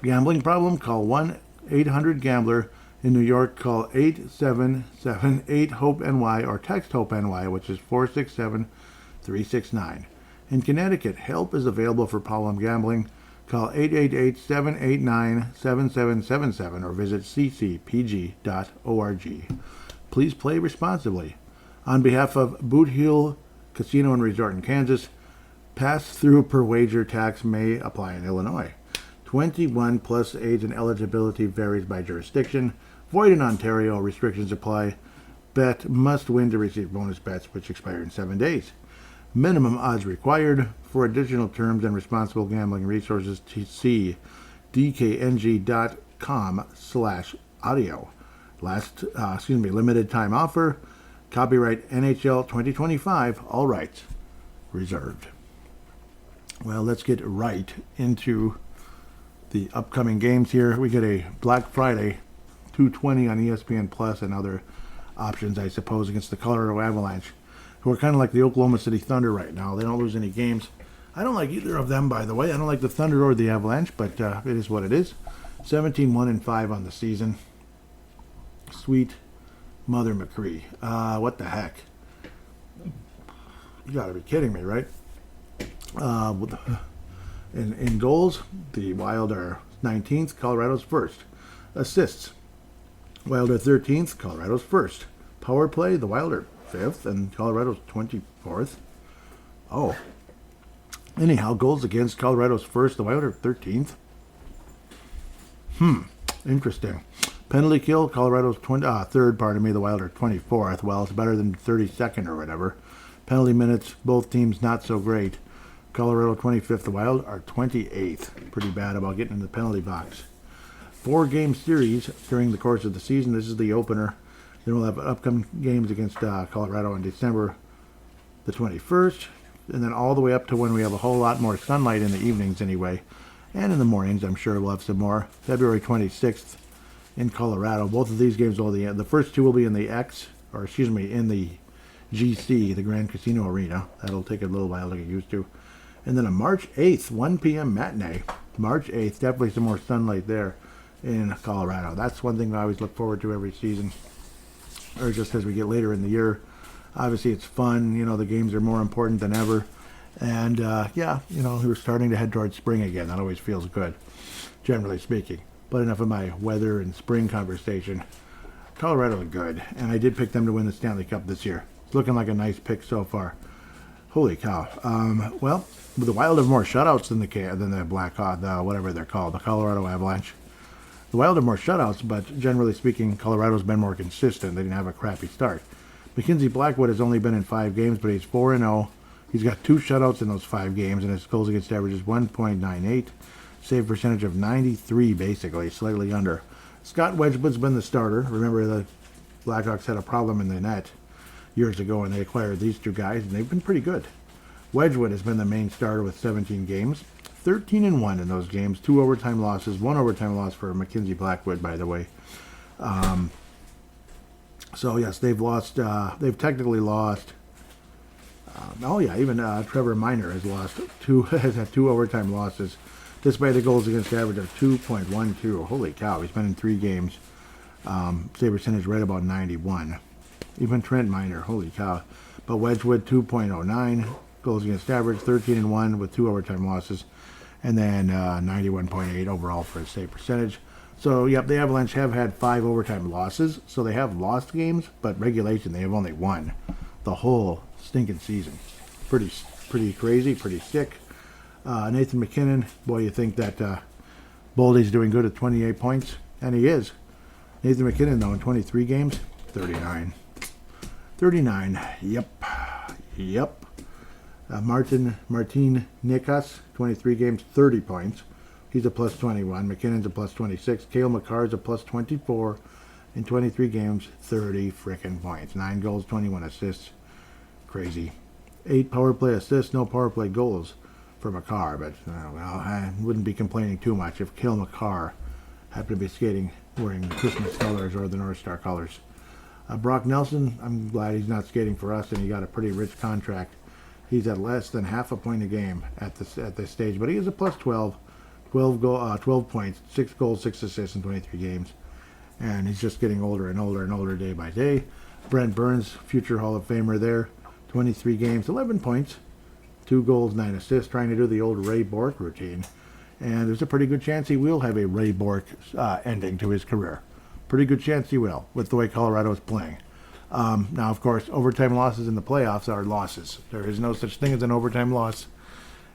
Gambling problem? Call 1-800-GAMBLER. In New York, call 877-8-HOPE-NY or text HOPE-NY, which is 467-369-3669. 369. In Connecticut, help is available for problem gambling. Call 888-789-7777 or visit ccpg.org. Please play responsibly. On behalf of Boot Hill Casino and Resort in Kansas, pass-through per wager tax may apply in Illinois. 21 plus age and eligibility varies by jurisdiction. Void in Ontario. Restrictions apply. Bet must win to receive bonus bets, which expire in 7 days. Minimum odds required. For additional terms and responsible gambling resources, see dkng.com/audio. Limited time offer. Copyright NHL 2025. All rights reserved. Well, let's get right into the upcoming games here. We get a Black Friday 2:20 on ESPN Plus and other options, I suppose, against the Colorado Avalanche, who are kind of like the Oklahoma City Thunder right now. They don't lose any games. I don't like either of them, by the way. I don't like the Thunder or the Avalanche, but it is what it is. 17-1-5 on the season. Sweet Mother McCree. What the heck? You gotta be kidding me, right? In goals, the Wild are 19th, Colorado's 1st. Assists, Wild are 13th, Colorado's 1st. Power play, the Wild are 5th, and Colorado's 24th. Oh. Anyhow, goals against, Colorado's 1st, the Wild are 13th. Interesting. Penalty kill, Colorado's 3rd, the Wild are 24th. Well, it's better than 32nd or whatever. Penalty minutes, both teams not so great. Colorado 25th, the Wild are 28th. Pretty bad about getting in the penalty box. 4-game series during the course of the season. This is the opener. Then we'll have upcoming games against Colorado on December the 21st. And then all the way up to when we have a whole lot more sunlight in the evenings anyway. And in the mornings, I'm sure we'll have some more. February 26th in Colorado. Both of these games will be the first two will be in the in the GC, the Grand Casino Arena. That'll take a little while to get used to. And then a March 8th, 1 p.m. matinee. March 8th, definitely some more sunlight there in Colorado. That's one thing I always look forward to every season, or just as we get later in the year. Obviously, it's fun. You know, the games are more important than ever. And, we're starting to head towards spring again. That always feels good, generally speaking. But enough of my weather and spring conversation. Colorado is good, and I did pick them to win the Stanley Cup this year. It's looking like a nice pick so far. Holy cow. The Wild have more shutouts than the Blackhawks, whatever they're called, the Colorado Avalanche. The Wild have more shutouts, but generally speaking, Colorado's been more consistent. They didn't have a crappy start. Mackenzie Blackwood has only been in 5 games, but he's 4-0. He's got 2 shutouts in those 5 games, and his goals against average is 1.98. Save percentage of 93, basically, slightly under. Scott Wedgwood's been the starter. Remember, the Blackhawks had a problem in the net years ago, and they acquired these 2 guys, and they've been pretty good. Wedgwood has been the main starter with 17 games. 13-1 in those games. 2 overtime losses. 1 overtime loss for Mackenzie Blackwood, by the way. So, yes, they've lost. They've technically lost. Even Trevor Miner has had 2 overtime losses, despite a goals against average of 2.12. Holy cow, he's been in 3 games. Save percentage right about 91. Even Trent Miner, holy cow. But Wedgwood, 2.09. Goals against average, 13-1 with 2 overtime losses. And then 91.8 overall for his save percentage. So, yep, the Avalanche have had 5 overtime losses. So they have lost games, but regulation, they have only won the whole stinking season. Pretty crazy, pretty sick. Nathan MacKinnon, boy, you think that Boldy's doing good at 28 points, and he is. Nathan MacKinnon, though, in 23 games, 39. 39, yep. Martin Nikas, 23 games, 30 points. He's a plus 21. McKinnon's a plus 26. Cale Makar's a plus 24. In 23 games, 30 frickin' points. 9 goals, 21 assists. Crazy. 8 power play assists, no power play goals for Makar. But I wouldn't be complaining too much if Cale Makar happened to be skating wearing the Christmas colors or the North Star colors. Brock Nelson, I'm glad he's not skating for us, and he got a pretty rich contract. He's at less than half a point a game at this stage, but he is a plus 12 points, 6 goals, 6 assists in 23 games. And he's just getting older and older and older day by day. Brent Burns, future Hall of Famer there, 23 games, 11 points, 2 goals, 9 assists, trying to do the old Ray Bourque routine. And there's a pretty good chance he will have a Ray Bourque ending to his career. Pretty good chance he will, with the way Colorado is playing. Now, of course, overtime losses in the playoffs are losses. There is no such thing as an overtime loss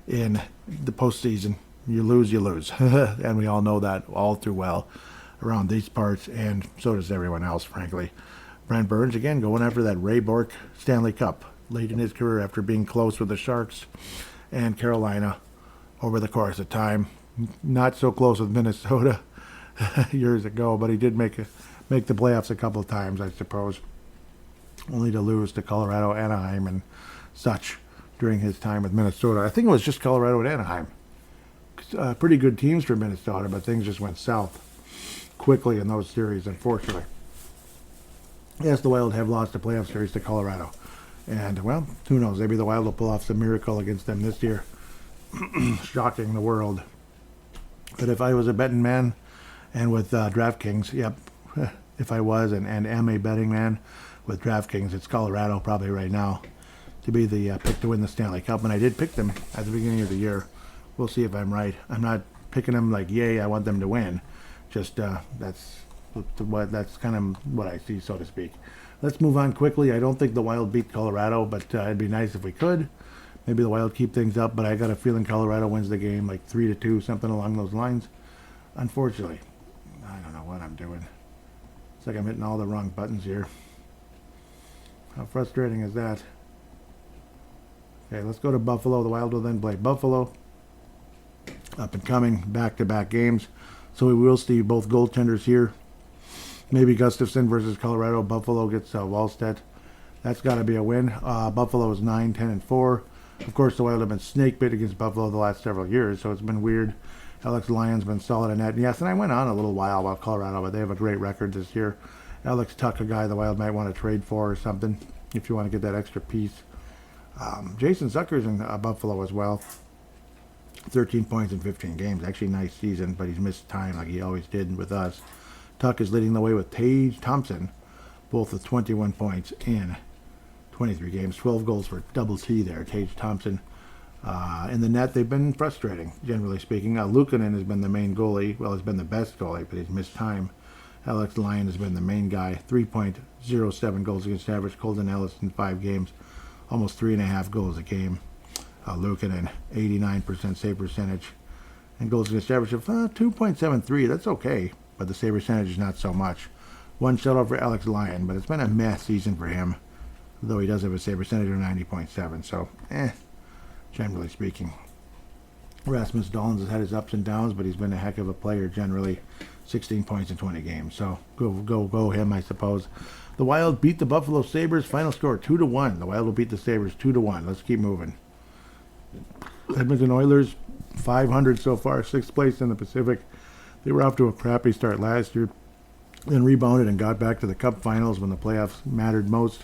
in the postseason. You lose, you lose. And we all know that all too well around these parts, and so does everyone else, frankly. Brent Burns, again, going after that Ray Bourque Stanley Cup late in his career after being close with the Sharks and Carolina over the course of time. Not so close with Minnesota years ago, but he did make the playoffs a couple of times, I suppose, only to lose to Colorado, Anaheim, and such during his time with Minnesota. I think it was just Colorado and Anaheim. Pretty good teams for Minnesota, but things just went south quickly in those series, unfortunately. Yes, the Wild have lost the playoff series to Colorado. And, well, who knows? Maybe the Wild will pull off some miracle against them this year. Shocking the world. But if I was a betting man, and with DraftKings, yep, if I was and am a betting man with DraftKings, it's Colorado probably right now to be the pick to win the Stanley Cup. And I did pick them at the beginning of the year. We'll see if I'm right. I'm not picking them like, yay, I want them to win. Just that's kind of what I see, so to speak. Let's move on quickly. I don't think the Wild beat Colorado, but it'd be nice if we could. Maybe the Wild keep things up, but I got a feeling Colorado wins the game like 3-2, something along those lines. Unfortunately, I don't know what I'm doing. It's like I'm hitting all the wrong buttons here. How frustrating is that? Okay, let's go to Buffalo. The Wild will then play Buffalo. Up and coming, back-to-back games. So we will see both goaltenders here. Maybe Gustafsson versus Colorado. Buffalo gets Wallstedt. That's got to be a win. Buffalo is 9-10-4. Of course, the Wild have been snake bit against Buffalo the last several years, so it's been weird. Alex Lyon's been solid in that. And yes, and I went on a little while about Colorado, but they have a great record this year. Alex Tuck, a guy the Wild might want to trade for or something, if you want to get that extra piece. Jason Zucker's in Buffalo as well. 13 points in 15 games. Actually, nice season, but he's missed time like he always did with us. Tuck is leading the way with Tage Thompson, both with 21 points in 23 games. 12 goals for double T there. Tage Thompson. In the net, they've been frustrating, generally speaking. Luukkonen has been the main goalie. Well, he's been the best goalie, but he's missed time. Alex Lyon has been the main guy. 3.07 goals against average. Colton Ellis in 5 games. Almost 3.5 goals a game. Luukkonen, 89% save percentage. And goals against average of 2.73. That's okay, but the save percentage is not so much. 1 shutout for Alex Lyon, but it's been a mess season for him, though he does have a save percentage of 90.7, so generally speaking. Rasmus Dahlin has had his ups and downs, but he's been a heck of a player generally. 16 points in 20 games, so go him, I suppose. The Wild beat the Buffalo Sabres. Final score 2-1. The Wild will beat the Sabres 2-1. Let's keep moving. Edmonton Oilers, 500 so far, 6th place in the Pacific. They were off to a crappy start last year, then rebounded and got back to the Cup Finals when the playoffs mattered most.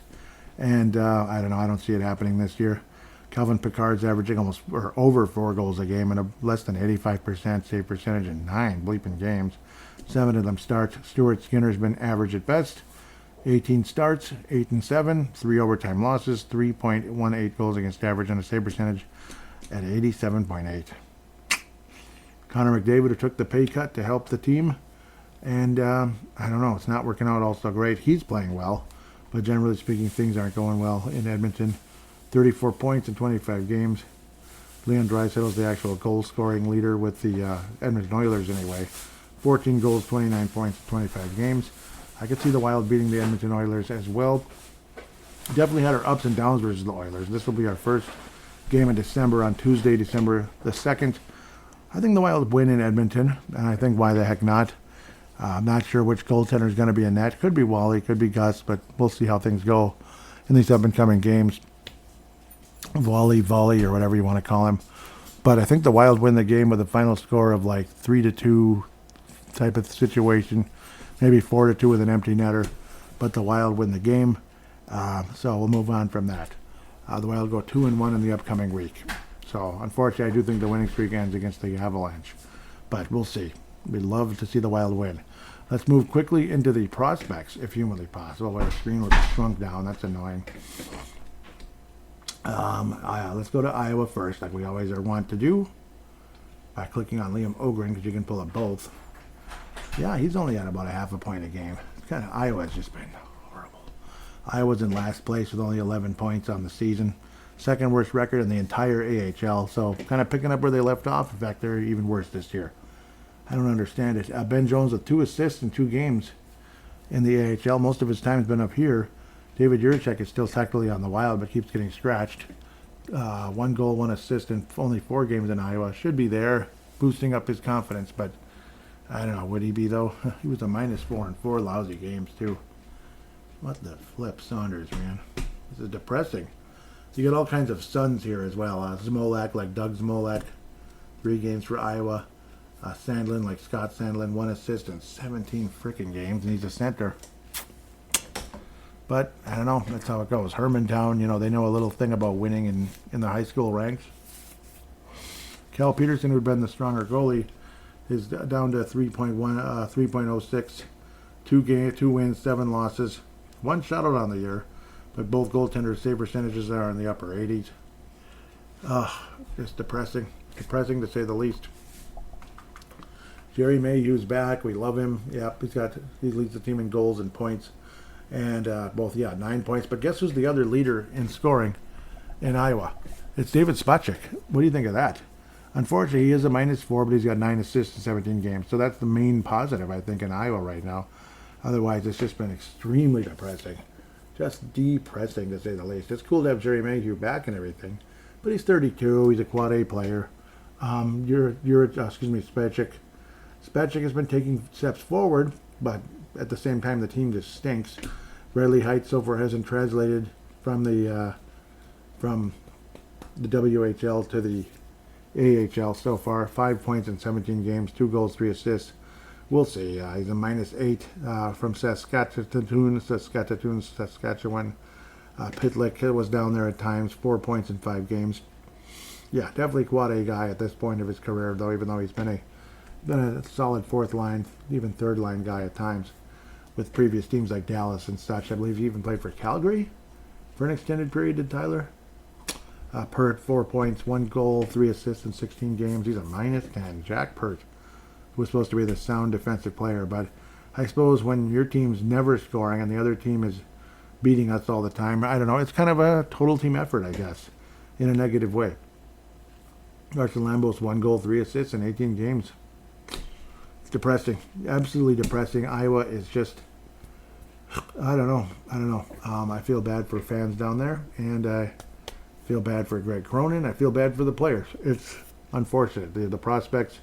And I don't know, I don't see it happening this year. Calvin Pickard's averaging almost or over 4 goals a game and a less than 85% save percentage in 9 bleeping games. 7 of them starts. Stuart Skinner's been average at best. 18 starts, 8-7, 3 overtime losses, 3.18 goals against average, and a save percentage at 87.8. Connor McDavid, who took the pay cut to help the team, and I don't know, it's not working out all so great. He's playing well, but generally speaking, things aren't going well in Edmonton. 34 points in 25 games. Leon Draisaitl is the actual goal-scoring leader with the Edmonton Oilers anyway. 14 goals, 29 points in 25 games. I could see the Wild beating the Edmonton Oilers as well. Definitely had our ups and downs versus the Oilers. This will be our first game in December on Tuesday, December the 2nd. I think the Wild win in Edmonton, and I think why the heck not. I'm not sure which goaltender is going to be in net. Could be Wally, could be Gus, but we'll see how things go in these up-and-coming games. Volley, or whatever you want to call him. But I think the Wild win the game with a final score of like 3-2 type of situation. Maybe 4-2 with an empty netter. But the Wild win the game. So we'll move on from that. The Wild go 2-1 in the upcoming week. So unfortunately, I do think the winning streak ends against the Avalanche. But we'll see. We'd love to see the Wild win. Let's move quickly into the prospects, if humanly possible. Where the screen was shrunk down. That's annoying. Let's go to Iowa first, like we always are want to do, by clicking on Liam Ogren, because you can pull up both. Yeah, he's only at about a half a point a game. Iowa's just been horrible. Iowa's in last place with only 11 points on the season. Second worst record in the entire AHL, so kind of picking up where they left off. In fact, they're even worse this year. I don't understand it. Ben Jones with 2 assists in 2 games in the AHL. Most of his time has been up here. David Juracek is still technically on the Wild, but keeps getting scratched. 1 goal, 1 assist in only 4 games in Iowa. Should be there, boosting up his confidence, but I don't know. Would he be, though? He was a -4 in 4 lousy games, too. What the flip, Saunders, man. This is depressing. You get all kinds of sons here as well. Zmolak, like Doug Zmolak, 3 games for Iowa. Sandlin, like Scott Sandlin, 1 assist in 17 freaking games, and he's a center. But, I don't know, that's how it goes. Hermantown, they know a little thing about winning in the high school ranks. Cal Peterson, who'd been the stronger goalie, is down to 3.06. 2 wins, 7 losses. 1 shutout on the year, but both goaltenders' save percentages are in the upper 80s. Just depressing. Depressing to say the least. Jerry Mayhew's back. We love him. Yep, he leads the team in goals and points. And 9 points. But guess who's the other leader in scoring in Iowa? It's David Spacek. What do you think of that? Unfortunately, he is a -4, but he's got 9 assists in 17 games. So that's the main positive, I think, in Iowa right now. Otherwise, it's just been extremely depressing. Just depressing, to say the least. It's cool to have Jerry Mayhew back and everything. But he's 32. He's a quad A player. Spacek. Spacek has been taking steps forward, but at the same time, the team just stinks. Bradley Height so far hasn't translated from the WHL to the AHL so far. 5 points in 17 games, 2 goals, 3 assists. We'll see. He's a -8 from Saskatchewan. Pitlick was down there at times. 4 points in 5 games. Yeah, definitely quad A guy at this point of his career, though, even though he's been a solid 4th line, even 3rd line guy at times with previous teams like Dallas and such. I believe he even played for Calgary for an extended period, did Tyler? Pert, 4 points, 1 goal, 3 assists in 16 games. He's a -10. Jack Pert was supposed to be the sound defensive player, but I suppose when your team's never scoring and the other team is beating us all the time, I don't know, it's kind of a total team effort, I guess, in a negative way. Archie Lambos, 1 goal, 3 assists in 18 games. It's depressing, absolutely depressing. Iowa is just, I don't know. I feel bad for fans down there, and I feel bad for Greg Cronin. I feel bad for the players. It's unfortunate, the prospects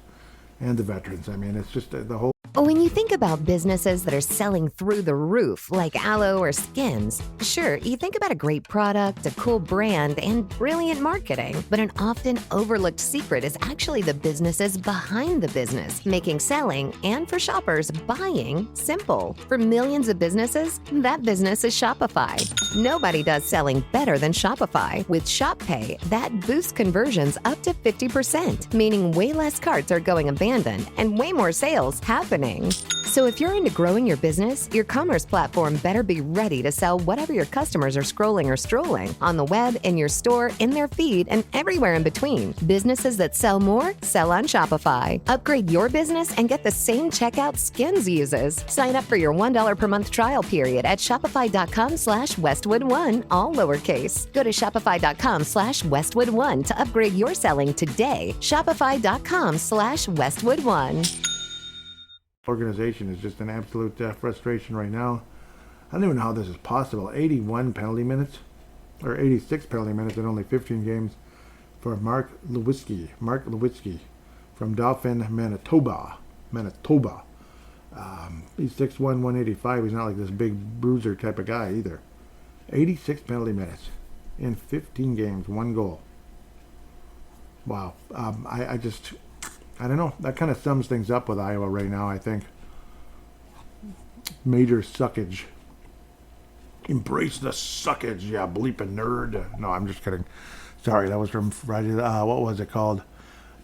and the veterans. I mean, it's just the whole... When you think about businesses that are selling through the roof, like aloe or skins, sure, you think about a great product, a cool brand, and brilliant marketing. But an often overlooked secret is actually the businesses behind the business, making selling, and for shoppers, buying, simple. For millions of businesses, that business is Shopify. Nobody does selling better than Shopify. With Shop Pay, that boosts conversions up to 50%, meaning way less carts are going abandoned and way more sales happening. So if you're into growing your business, your commerce platform better be ready to sell whatever your customers are scrolling or strolling on the web, in your store, in their feed, and everywhere in between. Businesses that sell more, sell on Shopify. Upgrade your business and get the same checkout Skins uses. Sign up for your $1 per month trial period at shopify.com/Westwood1, all lowercase. Go to shopify.com/Westwood1 to upgrade your selling today. Shopify.com/Westwood1. Organization is just an absolute frustration right now. I don't even know how this is possible. 81 penalty minutes, or 86 penalty minutes in only 15 games for Mark Lewinsky from Dauphin, Manitoba. He's 6'1", 185. He's not like this big bruiser type of guy either. 86 penalty minutes in 15 games, 1 goal. Wow. I don't know. That kind of sums things up with Iowa right now, I think. Major suckage. Embrace the suckage, yeah, bleeping nerd. No, I'm just kidding. Sorry, that was from Friday. What was it called?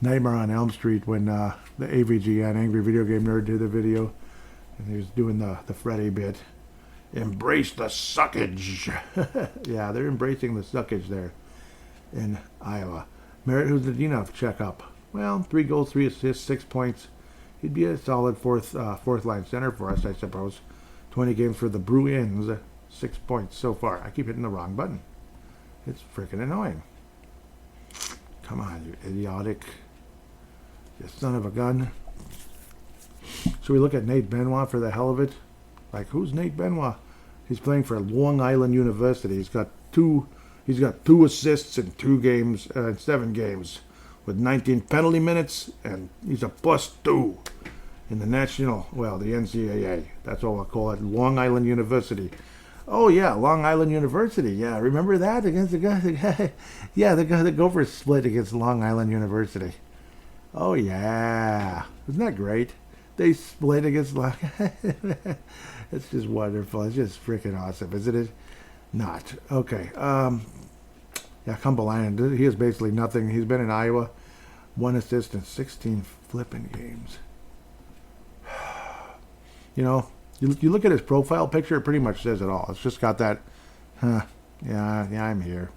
Nightmare on Elm Street, when the AVGN, Angry Video Game Nerd, did the video. And he was doing the Freddy bit. Embrace the suckage. Yeah, they're embracing the suckage there. in Iowa. Merit Huzadinov checkup. Well, 3 goals, 3 assists, 6 points. He'd be a solid fourth line center for us, I suppose. 20 games for the Bruins, 6 points so far. I keep hitting the wrong button. It's freaking annoying. Come on, you idiotic. You son of a gun. Should we look at Nate Benoit for the hell of it? Like, who's Nate Benoit? He's playing for Long Island University. He's got two assists in 7 games with 19 penalty minutes, and he's a +2 in the the NCAA. That's what we'll call it, Long Island University. Oh yeah, Long Island University. Yeah, remember that against the guy? Yeah, the Gophers split against Long Island University. Oh yeah, isn't that great? They split against Long. It's just wonderful. It's just freaking awesome, isn't it? Not okay. Yeah, Kumbalainen. He is basically nothing. He's been in Iowa, 1 assist in 16 flipping games. You look at his profile picture, it pretty much says it all. It's just got that, yeah, I'm here.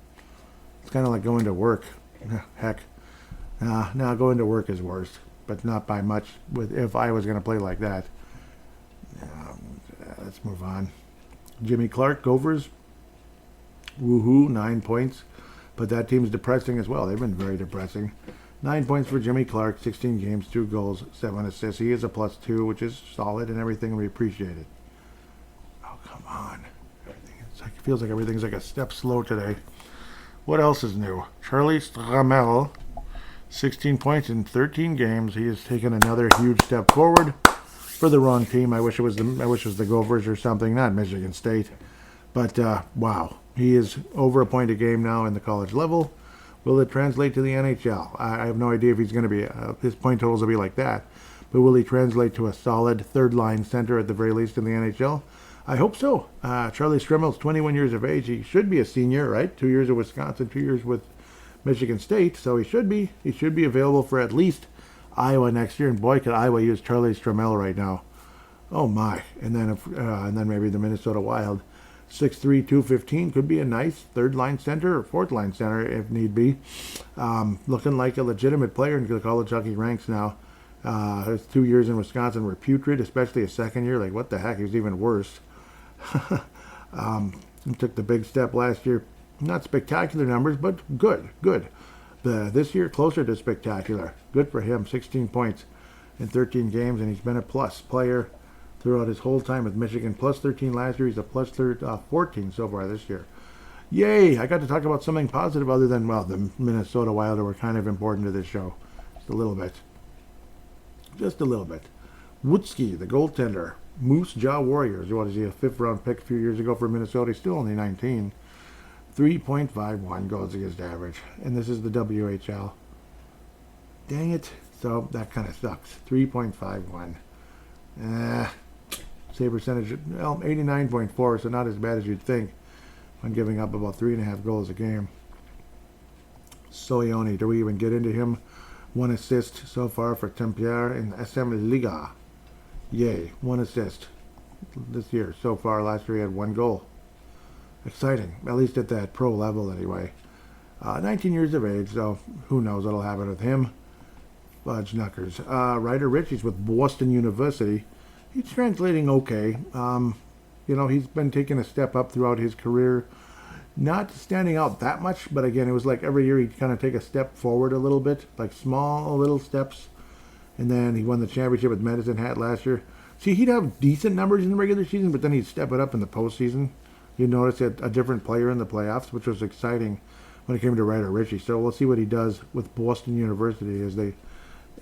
It's kind of like going to work. Heck, no, going to work is worse, but not by much. If I was going to play like that. Let's move on. Jimmy Clark, Gophers. Woohoo, 9 points. But that team's depressing as well. They've been very depressing. 9 points for Jimmy Clark, 16 games, 2 goals, 7 assists. He is a +2, which is solid and everything. We appreciate it. Oh, come on. It feels like everything's like a step slow today. What else is new? Charlie Stramel, 16 points in 13 games. He has taken another huge step forward for the wrong team. I wish it was the Gophers or something, not Michigan State. But, wow. He is over a point a game now in the college level. Will it translate to the NHL? I have no idea if he's going to be, his point totals will be like that. But will he translate to a solid third-line center at the very least in the NHL? I hope so. Charlie Strimmel's 21 years of age. He should be a senior, right? 2 years at Wisconsin, 2 years with Michigan State. So he should be available for at least Iowa next year. And boy, could Iowa use Charlie Stramel right now. Oh my! And then maybe the Minnesota Wild. 6'3", 215 could be a nice third-line center or fourth-line center if need be. Looking like a legitimate player in the college hockey ranks now. His 2 years in Wisconsin were putrid, especially his second year. Like, what the heck? He was even worse. He took the big step last year. Not spectacular numbers, but good. This year, closer to spectacular. Good for him. 16 points in 13 games, and he's been a plus player throughout his whole time with Michigan. +13 last year. He's a +14 so far this year. Yay! I got to talk about something positive other than, the Minnesota Wild were kind of important to this show. Just a little bit. Woodsky, the goaltender. Moose Jaw Warriors. What is he, a 5th-round pick a few years ago for Minnesota? He's still only 19. 3.51 goals against average. And this is the WHL. Dang it. So that kind of sucks. 3.51. Save percentage, 89.4, so not as bad as you'd think when giving up about 3.5 goals a game. Soyoni, do we even get into him? 1 assist so far for Tempierre in SM Liga. Yay, 1 assist this year so far. Last year he had 1 goal. Exciting, at least at that pro level anyway. 19 years of age, so who knows what'll happen with him. Fudge knuckers. Ryder Ritchie's with Boston University. He's translating okay. He's been taking a step up throughout his career. Not standing out that much, but again, it was like every year he'd kind of take a step forward a little bit, like small little steps. And then he won the championship with Medicine Hat last year. See, he'd have decent numbers in the regular season, but then he'd step it up in the postseason. You'd notice a different player in the playoffs, which was exciting when it came to Ryder Ritchie. So we'll see what he does with Boston University as they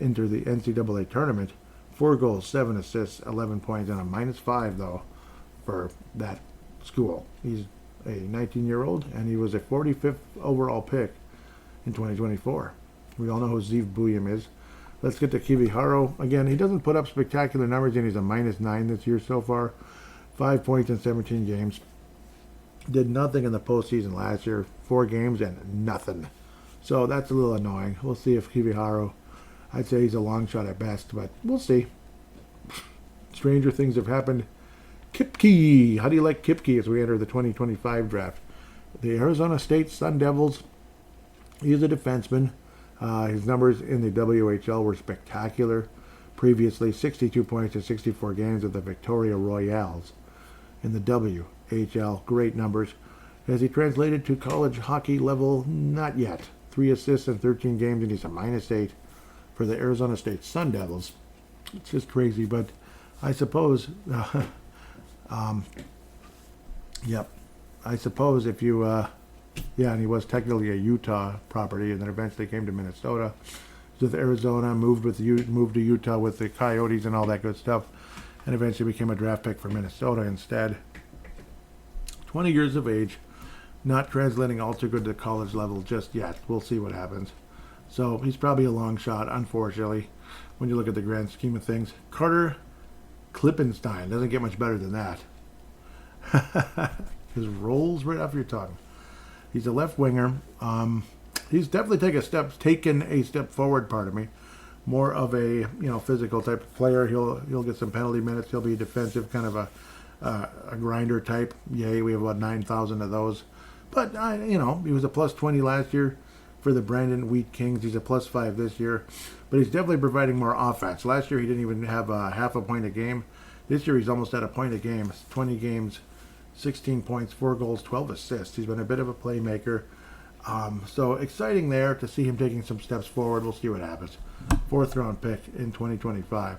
enter the NCAA tournament. 4 goals, 7 assists, 11 points, and a -5, though, for that school. He's a 19-year-old, and he was a 45th overall pick in 2024. We all know who Zeev Buyem is. Let's get to Kiviharo. Again, he doesn't put up spectacular numbers, and he's a -9 this year so far. 5 points in 17 games. Did nothing in the postseason last year. 4 games and nothing. So that's a little annoying. We'll see if Kiviharo... I'd say he's a long shot at best, but we'll see. Stranger things have happened. Kipke. How do you like Kipke as we enter the 2025 draft? The Arizona State Sun Devils He's a defenseman. His numbers in the WHL were spectacular. Previously, 62 points in 64 games with the Victoria Royals. In the WHL, great numbers. Has he translated to college hockey level? Not yet. 3 assists in 13 games, and he's a -8 for the Arizona State Sun Devils. It's just crazy, but I suppose, yep. I suppose if you, and he was technically a Utah property, and then eventually came to Minnesota. With Arizona, moved to Utah with the Coyotes and all that good stuff, and eventually became a draft pick for Minnesota instead. 20 years of age, not translating all too good to college level just yet. We'll see what happens. So he's probably a long shot, unfortunately, when you look at the grand scheme of things. Carter Klippenstein doesn't get much better than that. His rolls right off your tongue. He's a left winger. He's definitely taken a step forward. Pardon me. More of a physical type of player. He'll get some penalty minutes. He'll be a defensive kind of a grinder type. Yay, we have about 9,000 of those. But he was a +20 last year for the Brandon Wheat Kings. He's a +5 this year. But he's definitely providing more offense. Last year he didn't even have half a point a game. This year he's almost at a point a game. 20 games, 16 points, 4 goals, 12 assists. He's been a bit of a playmaker. So exciting there to see him taking some steps forward. We'll see what happens. 4th round pick in 2025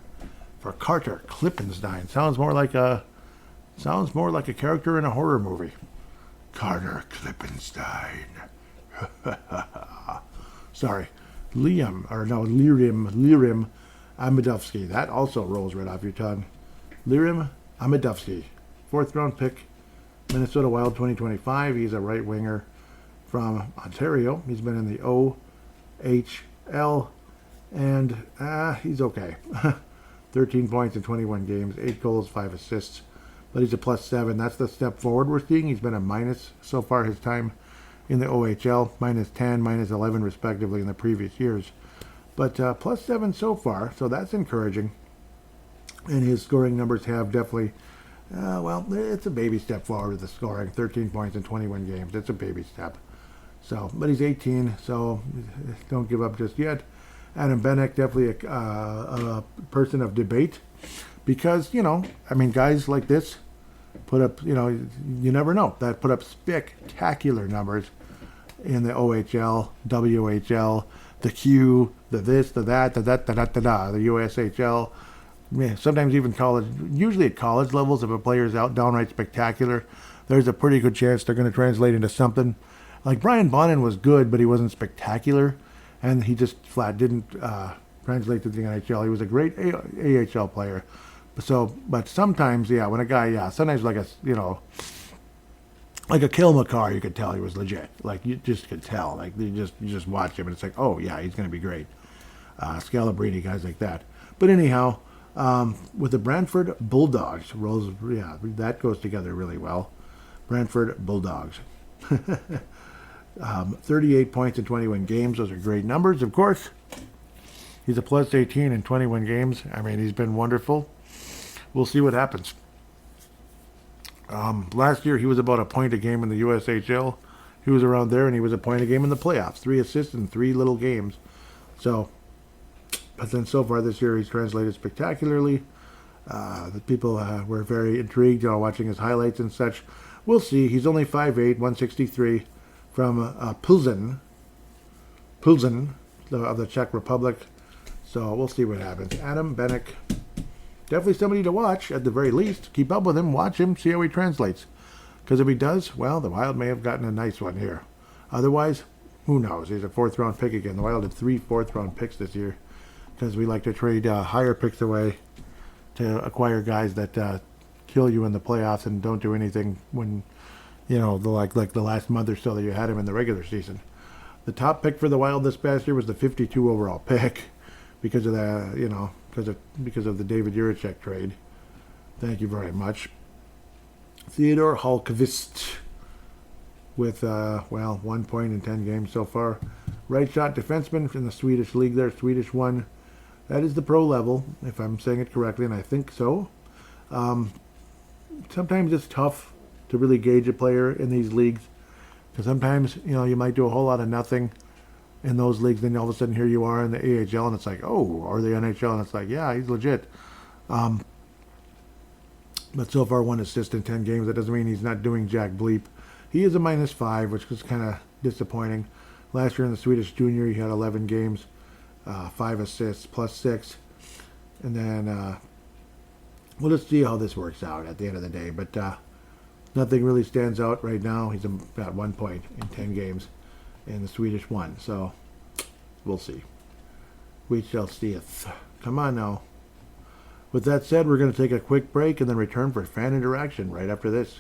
for Carter Klippenstein. Sounds more like a character in a horror movie. Carter Klippenstein. Sorry. Lirim Amidovsky. That also rolls right off your tongue. Lirim Amidovsky. 4th round pick. Minnesota Wild 2025. He's a right winger from Ontario. He's been in the OHL, and he's okay. 13 points in 21 games, 8 goals, 5 assists, but he's a +7. That's the step forward we're seeing. He's been a minus so far his time in the OHL, -10, -11 respectively in the previous years, but +7 so far, so that's encouraging. And his scoring numbers have definitely, it's a baby step forward with the scoring. 13 points in 21 games. It's a baby step. So, but he's 18, so don't give up just yet. Adam Benek, definitely a person of debate, because guys like this put up, you never know, that put up spectacular numbers in the OHL, WHL, the Q, the this, the that, the USHL. Yeah, sometimes even college. Usually at college levels, if a player's out downright spectacular, there's a pretty good chance they're going to translate into something. Like Brian Bonin was good, but he wasn't spectacular, and he just flat didn't translate to the NHL. He was a great AHL player. But sometimes, when a guy, sometimes like a Kill McCarr, you could tell he was legit. Like you just could tell. Like you just watch him, and it's like, oh yeah, he's going to be great. Scalabrini, guys like that. But anyhow, with the Brantford Bulldogs, that goes together really well. Brantford Bulldogs. 38 points in 21 games. Those are great numbers, of course. He's a +18 in 21 games. I mean, he's been wonderful. We'll see what happens. Last year, he was about a point a game in the USHL. He was around there, and he was a point a game in the playoffs. 3 assists in 3 little games. So, but then so far this year, he's translated spectacularly. The people were very intrigued, watching his highlights and such. We'll see. He's only 5'8", 163, from Plzeň of the Czech Republic. So we'll see what happens. Adam Benek, definitely somebody to watch at the very least. Keep up with him, watch him, see how he translates. Because if he does, well, the Wild may have gotten a nice one here. Otherwise, who knows? He's a 4th round pick again. The Wild had 3 4th round picks this year, because we like to trade higher picks away to acquire guys that kill you in the playoffs and don't do anything when, like the last month or so that you had him in the regular season. The top pick for the Wild this past year was the 52 overall pick because of the, because of the David Jiricek trade. Thank you very much. Theodor Hallqvist with, 1 point in 10 games so far. Right shot defenseman in the Swedish league there, Swedish one. That is the pro level, if I'm saying it correctly, and I think so. Sometimes it's tough to really gauge a player in these leagues, because sometimes, you might do a whole lot of nothing, in those leagues. Then all of a sudden here you are in the AHL, and it's like, oh, or the NHL, and it's like, yeah, he's legit. But so far 1 assist in 10 games. That doesn't mean he's not doing jack bleep. He is a -5, which was kind of disappointing. Last year in the Swedish Junior, he had 11 games, 5 assists, +6. And then we'll just see how this works out at the end of the day. But nothing really stands out right now. He's at 1 point in 10 games in the Swedish one. So we'll see. We shall seeth. Come on now. With that said, we're going to take a quick break and then return for fan interaction right after this.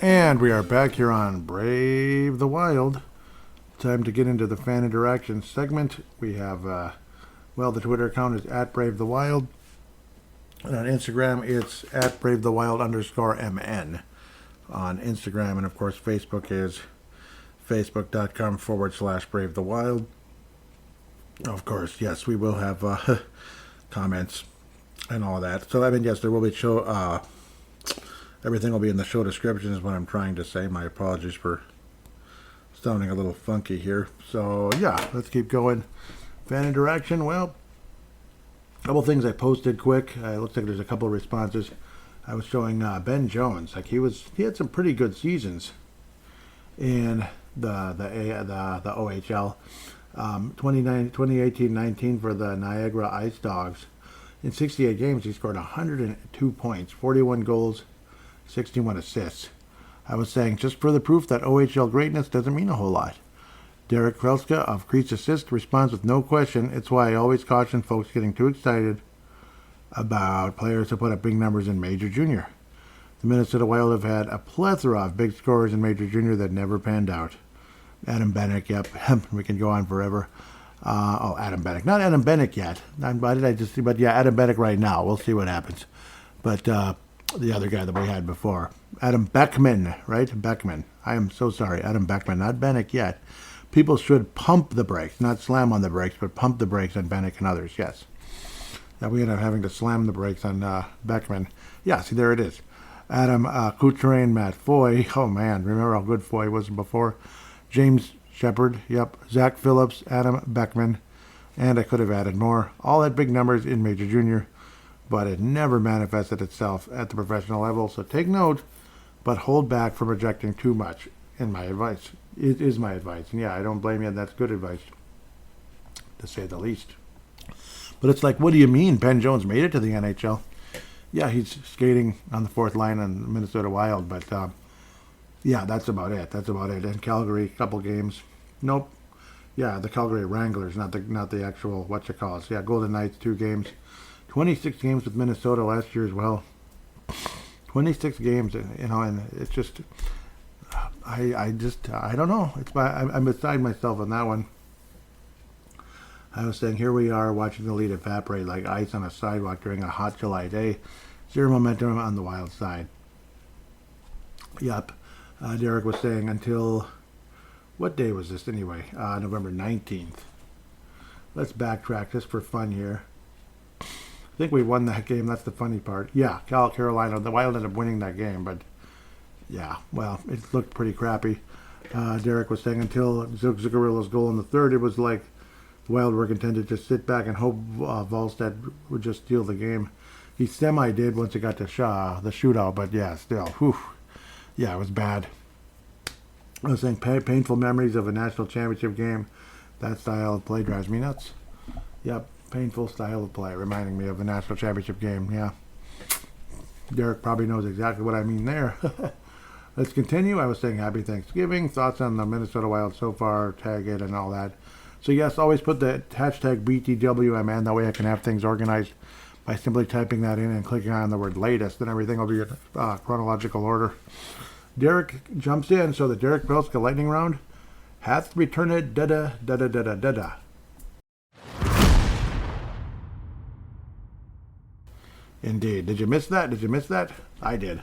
And we are back here on Brave the Wild. Time to get into the fan interaction segment. We have, the Twitter account is @BraveTheWild. And on Instagram, it's @BraveTheWild_MN on Instagram. And of course, Facebook is facebook.com/BraveTheWild. Of course, yes, we will have comments and all that. So, yes, there will be everything will be in the show description is what I'm trying to say. My apologies for sounding a little funky here. So, yeah, let's keep going. Fan interaction, well, a couple things I posted quick. It looks like there's a couple of responses. I was showing Ben Jones. Like he had some pretty good seasons in the OHL. 2018-19 for the Niagara Ice Dogs. In 68 games, he scored 102 points, 41 goals, 61 assists. I was saying, just for the proof that OHL greatness doesn't mean a whole lot. Derek Krelska of Crease Assist responds with no question. It's why I always caution folks getting too excited about players who put up big numbers in Major Junior. The Minnesota Wild have had a plethora of big scorers in Major Junior that never panned out. Adam Bennick, yep, we can go on forever. Adam Bennick. Not Adam Bennick yet. Adam Bennick right now. We'll see what happens. But the other guy that we had before. Adam Beckman, right? Beckman. I am so sorry. Adam Beckman, not Bennick yet. People should pump the brakes, not slam on the brakes, but pump the brakes on Bennick and others, yes. Now we end up having to slam the brakes on Beckman. Yeah, see, there it is. Adam Couture, Matt Foy. Oh, man, remember how good Foy was before? James Shepard, yep. Zach Phillips, Adam Beckman, and I could have added more. All had big numbers in Major Junior, but it never manifested itself at the professional level. So take note, but hold back from projecting too much, in my advice. It is my advice. And yeah, I don't blame you. That's good advice, to say the least. But it's like, what do you mean Ben Jones made it to the NHL? Yeah, he's skating on the fourth line on the Minnesota Wild, but yeah, that's about it. And Calgary, couple games. Nope. Yeah, the Calgary Wranglers, not the actual Yeah, Golden Knights, 2 games. 26 games with Minnesota last year as well. 26 games, and it's just, I don't know. I'm beside myself on that one. I was saying, here we are watching the lead evaporate like ice on a sidewalk during a hot July day. Zero momentum on the Wild side. Yep. Derek was saying until, what day was this anyway? November 19th. Let's backtrack just for fun here. I think we won that game. That's the funny part. Yeah, Carolina. The Wild ended up winning that game, but yeah, well, it looked pretty crappy. Derek was saying until Zuccarello's goal in the third, it was like the Wild were content to just sit back and hope Wallstedt would just steal the game. He semi-did once it got to the shootout, but yeah, still, whew. Yeah, it was bad. I was saying painful memories of a national championship game. That style of play drives me nuts. Yep, painful style of play, reminding me of a national championship game, yeah. Derek probably knows exactly what I mean there. Let's continue. I was saying happy Thanksgiving. Thoughts on the Minnesota Wild so far, tag it and all that. So yes, always put the hashtag BTWMN. That way I can have things organized by simply typing that in and clicking on the word latest, and everything will be in chronological order. Derek jumps in, so the Derek Krelska lightning round hath returned, da-da, da-da, da-da, da-da. Indeed. Did you miss that? I did.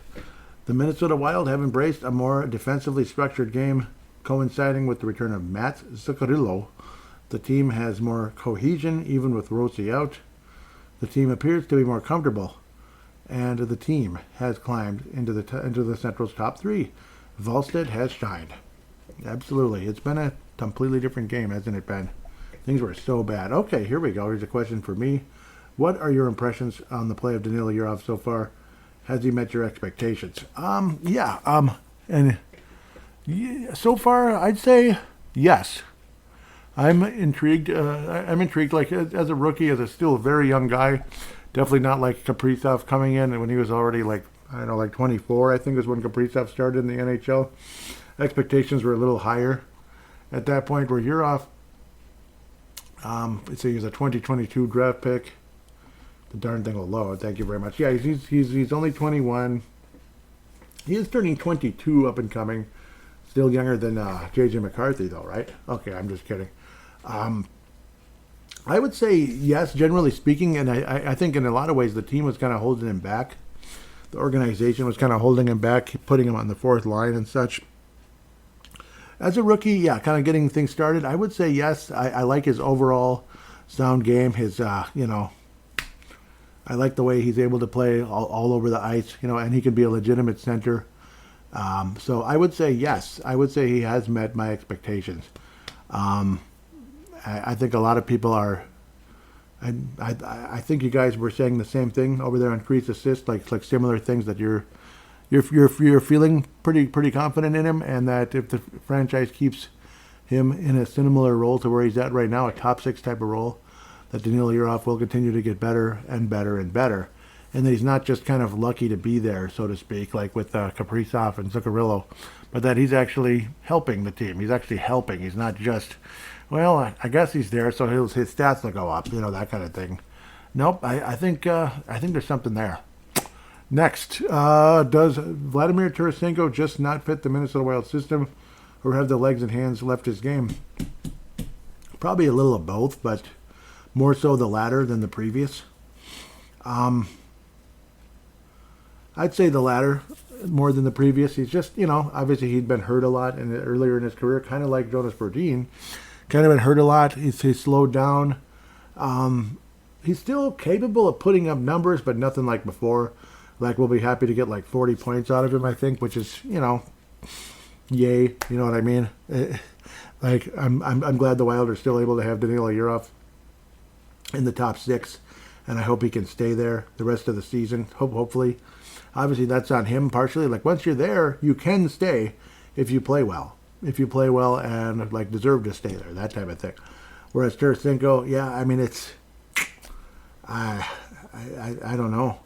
The Minnesota Wild have embraced a more defensively structured game, coinciding with the return of Matt Zuccarello. The team has more cohesion, even with Rossi out. The team appears to be more comfortable, and the team has climbed into the Central's top three. Wallstedt has shined. Absolutely. It's been a completely different game, hasn't it been? Things were so bad. Okay, here we go. Here's a question for me. What are your impressions on the play of Danila Yurov so far? Has he met your expectations? So far, I'd say yes. I'm intrigued. I'm intrigued. Like as a rookie, as a still very young guy, definitely not like Kaprizov coming in when he was already like 24. I think is when Kaprizov started in the NHL. Expectations were a little higher at that point. Where Yurov, let's see, he was a 2022 draft pick. The darn thing will load. Thank you very much. Yeah, he's only 21. He is turning 22 up and coming. Still younger than J.J. McCarthy, though, right? Okay, I'm just kidding. I would say yes, generally speaking, and I think in a lot of ways the team was kind of holding him back. The organization was kind of holding him back, putting him on the fourth line and such. As a rookie, yeah, kind of getting things started, I would say yes. I like his overall sound game, his, I like the way he's able to play all over the ice, and he can be a legitimate center. So I would say yes. I would say he has met my expectations. I think a lot of people are. I think you guys were saying the same thing over there on Crease Assist, like similar things that you're feeling pretty confident in him, and that if the franchise keeps him in a similar role to where he's at right now, a top six type of role, that Danila Yurov will continue to get better and better and better. And that he's not just kind of lucky to be there, so to speak, like with Kaprizov and Zuccarello, but that he's actually helping the team. He's actually helping. He's not just, well, I guess he's there, so his stats will go up, that kind of thing. Nope, I think there's something there. Next, does Vladimir Tarasenko just not fit the Minnesota Wild system, or have the legs and hands left his game? Probably a little of both, but more so the latter than the previous. I'd say the latter more than the previous. He's just, obviously he'd been hurt a lot earlier in his career, kind of like Jonas Brodin. Kind of been hurt a lot. He's slowed down. He's still capable of putting up numbers, but nothing like before. Like, we'll be happy to get like 40 points out of him, I think, which is, yay. You know what I mean? Like, I'm glad the Wild are still able to have Danila Yurov in the top six, and I hope he can stay there the rest of the season, hopefully. Obviously, that's on him partially. Like, once you're there, you can stay if you play well. If you play well and, like, deserve to stay there, that type of thing. Whereas Tarasenko, yeah, I mean, it's... I don't know.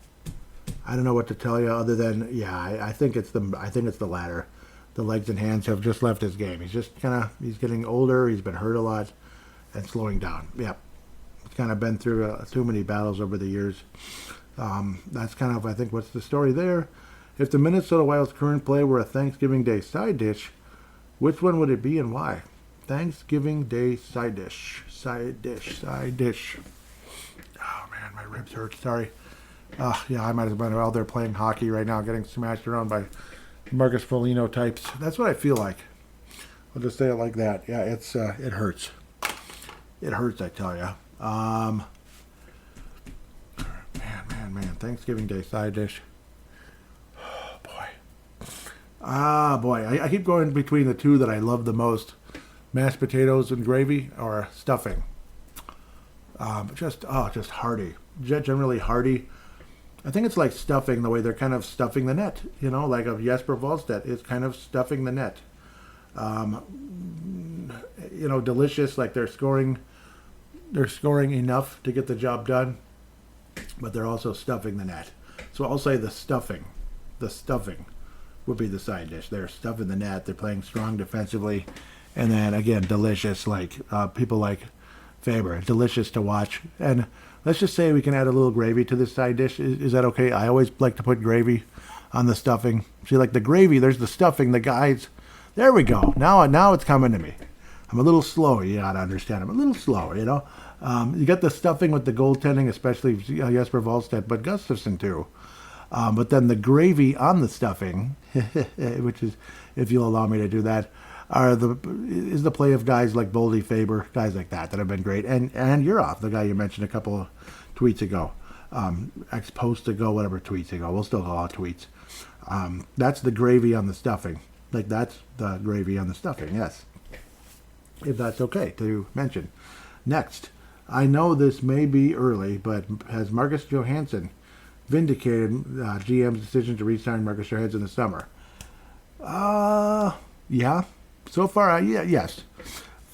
I don't know what to tell you other than, yeah, I think it's the latter. The legs and hands have just left his game. He's just he's getting older. He's been hurt a lot and slowing down. Yep. He's kind of been through too many battles over the years. That's kind of, I think, what's the story there. If the Minnesota Wild's current play were a Thanksgiving Day side dish, which one would it be and why? Thanksgiving Day side dish. Side dish. Oh, man, my ribs hurt. Sorry. Yeah, I might have been out there playing hockey right now, getting smashed around by Marcus Foligno types. That's what I feel like. I'll just say it like that. Yeah, it hurts. It hurts, I tell you. Man. Thanksgiving Day side dish. Oh, boy. I keep going between the two that I love the most. Mashed potatoes and gravy or stuffing. Just hearty. Generally hearty. I think it's like stuffing, the way they're kind of stuffing the net. Like of Jesper Wallstedt. It's kind of stuffing the net. Delicious, like they're scoring enough to get the job done, but they're also stuffing the net. So I'll say the stuffing would be the side dish. They're stuffing the net. They're playing strong defensively, and then again, delicious. Like people like Faber, delicious to watch. And let's just say we can add a little gravy to this side dish. Is that okay? I always like to put gravy on the stuffing. See, like the gravy, there's the stuffing. The guys, there we go. Now it's coming to me. I'm a little slow. You gotta understand. I'm a little slow. You got the stuffing with the goaltending, especially Jesper Wallstedt, but Gustafsson too. But then the gravy on the stuffing, which is, if you'll allow me to do that, is the play of guys like Boldy, Faber, guys like that have been great. And you're off, the guy you mentioned a couple of tweets ago, posts ago, whatever tweets ago. We'll still call it tweets. That's the gravy on the stuffing. Like, that's the gravy on the stuffing, yes. If that's okay to mention. Next, I know this may be early, but has Marcus Johansson vindicated GM's decision to re-sign Marcus Johansson in the summer? Yeah. So far, yes.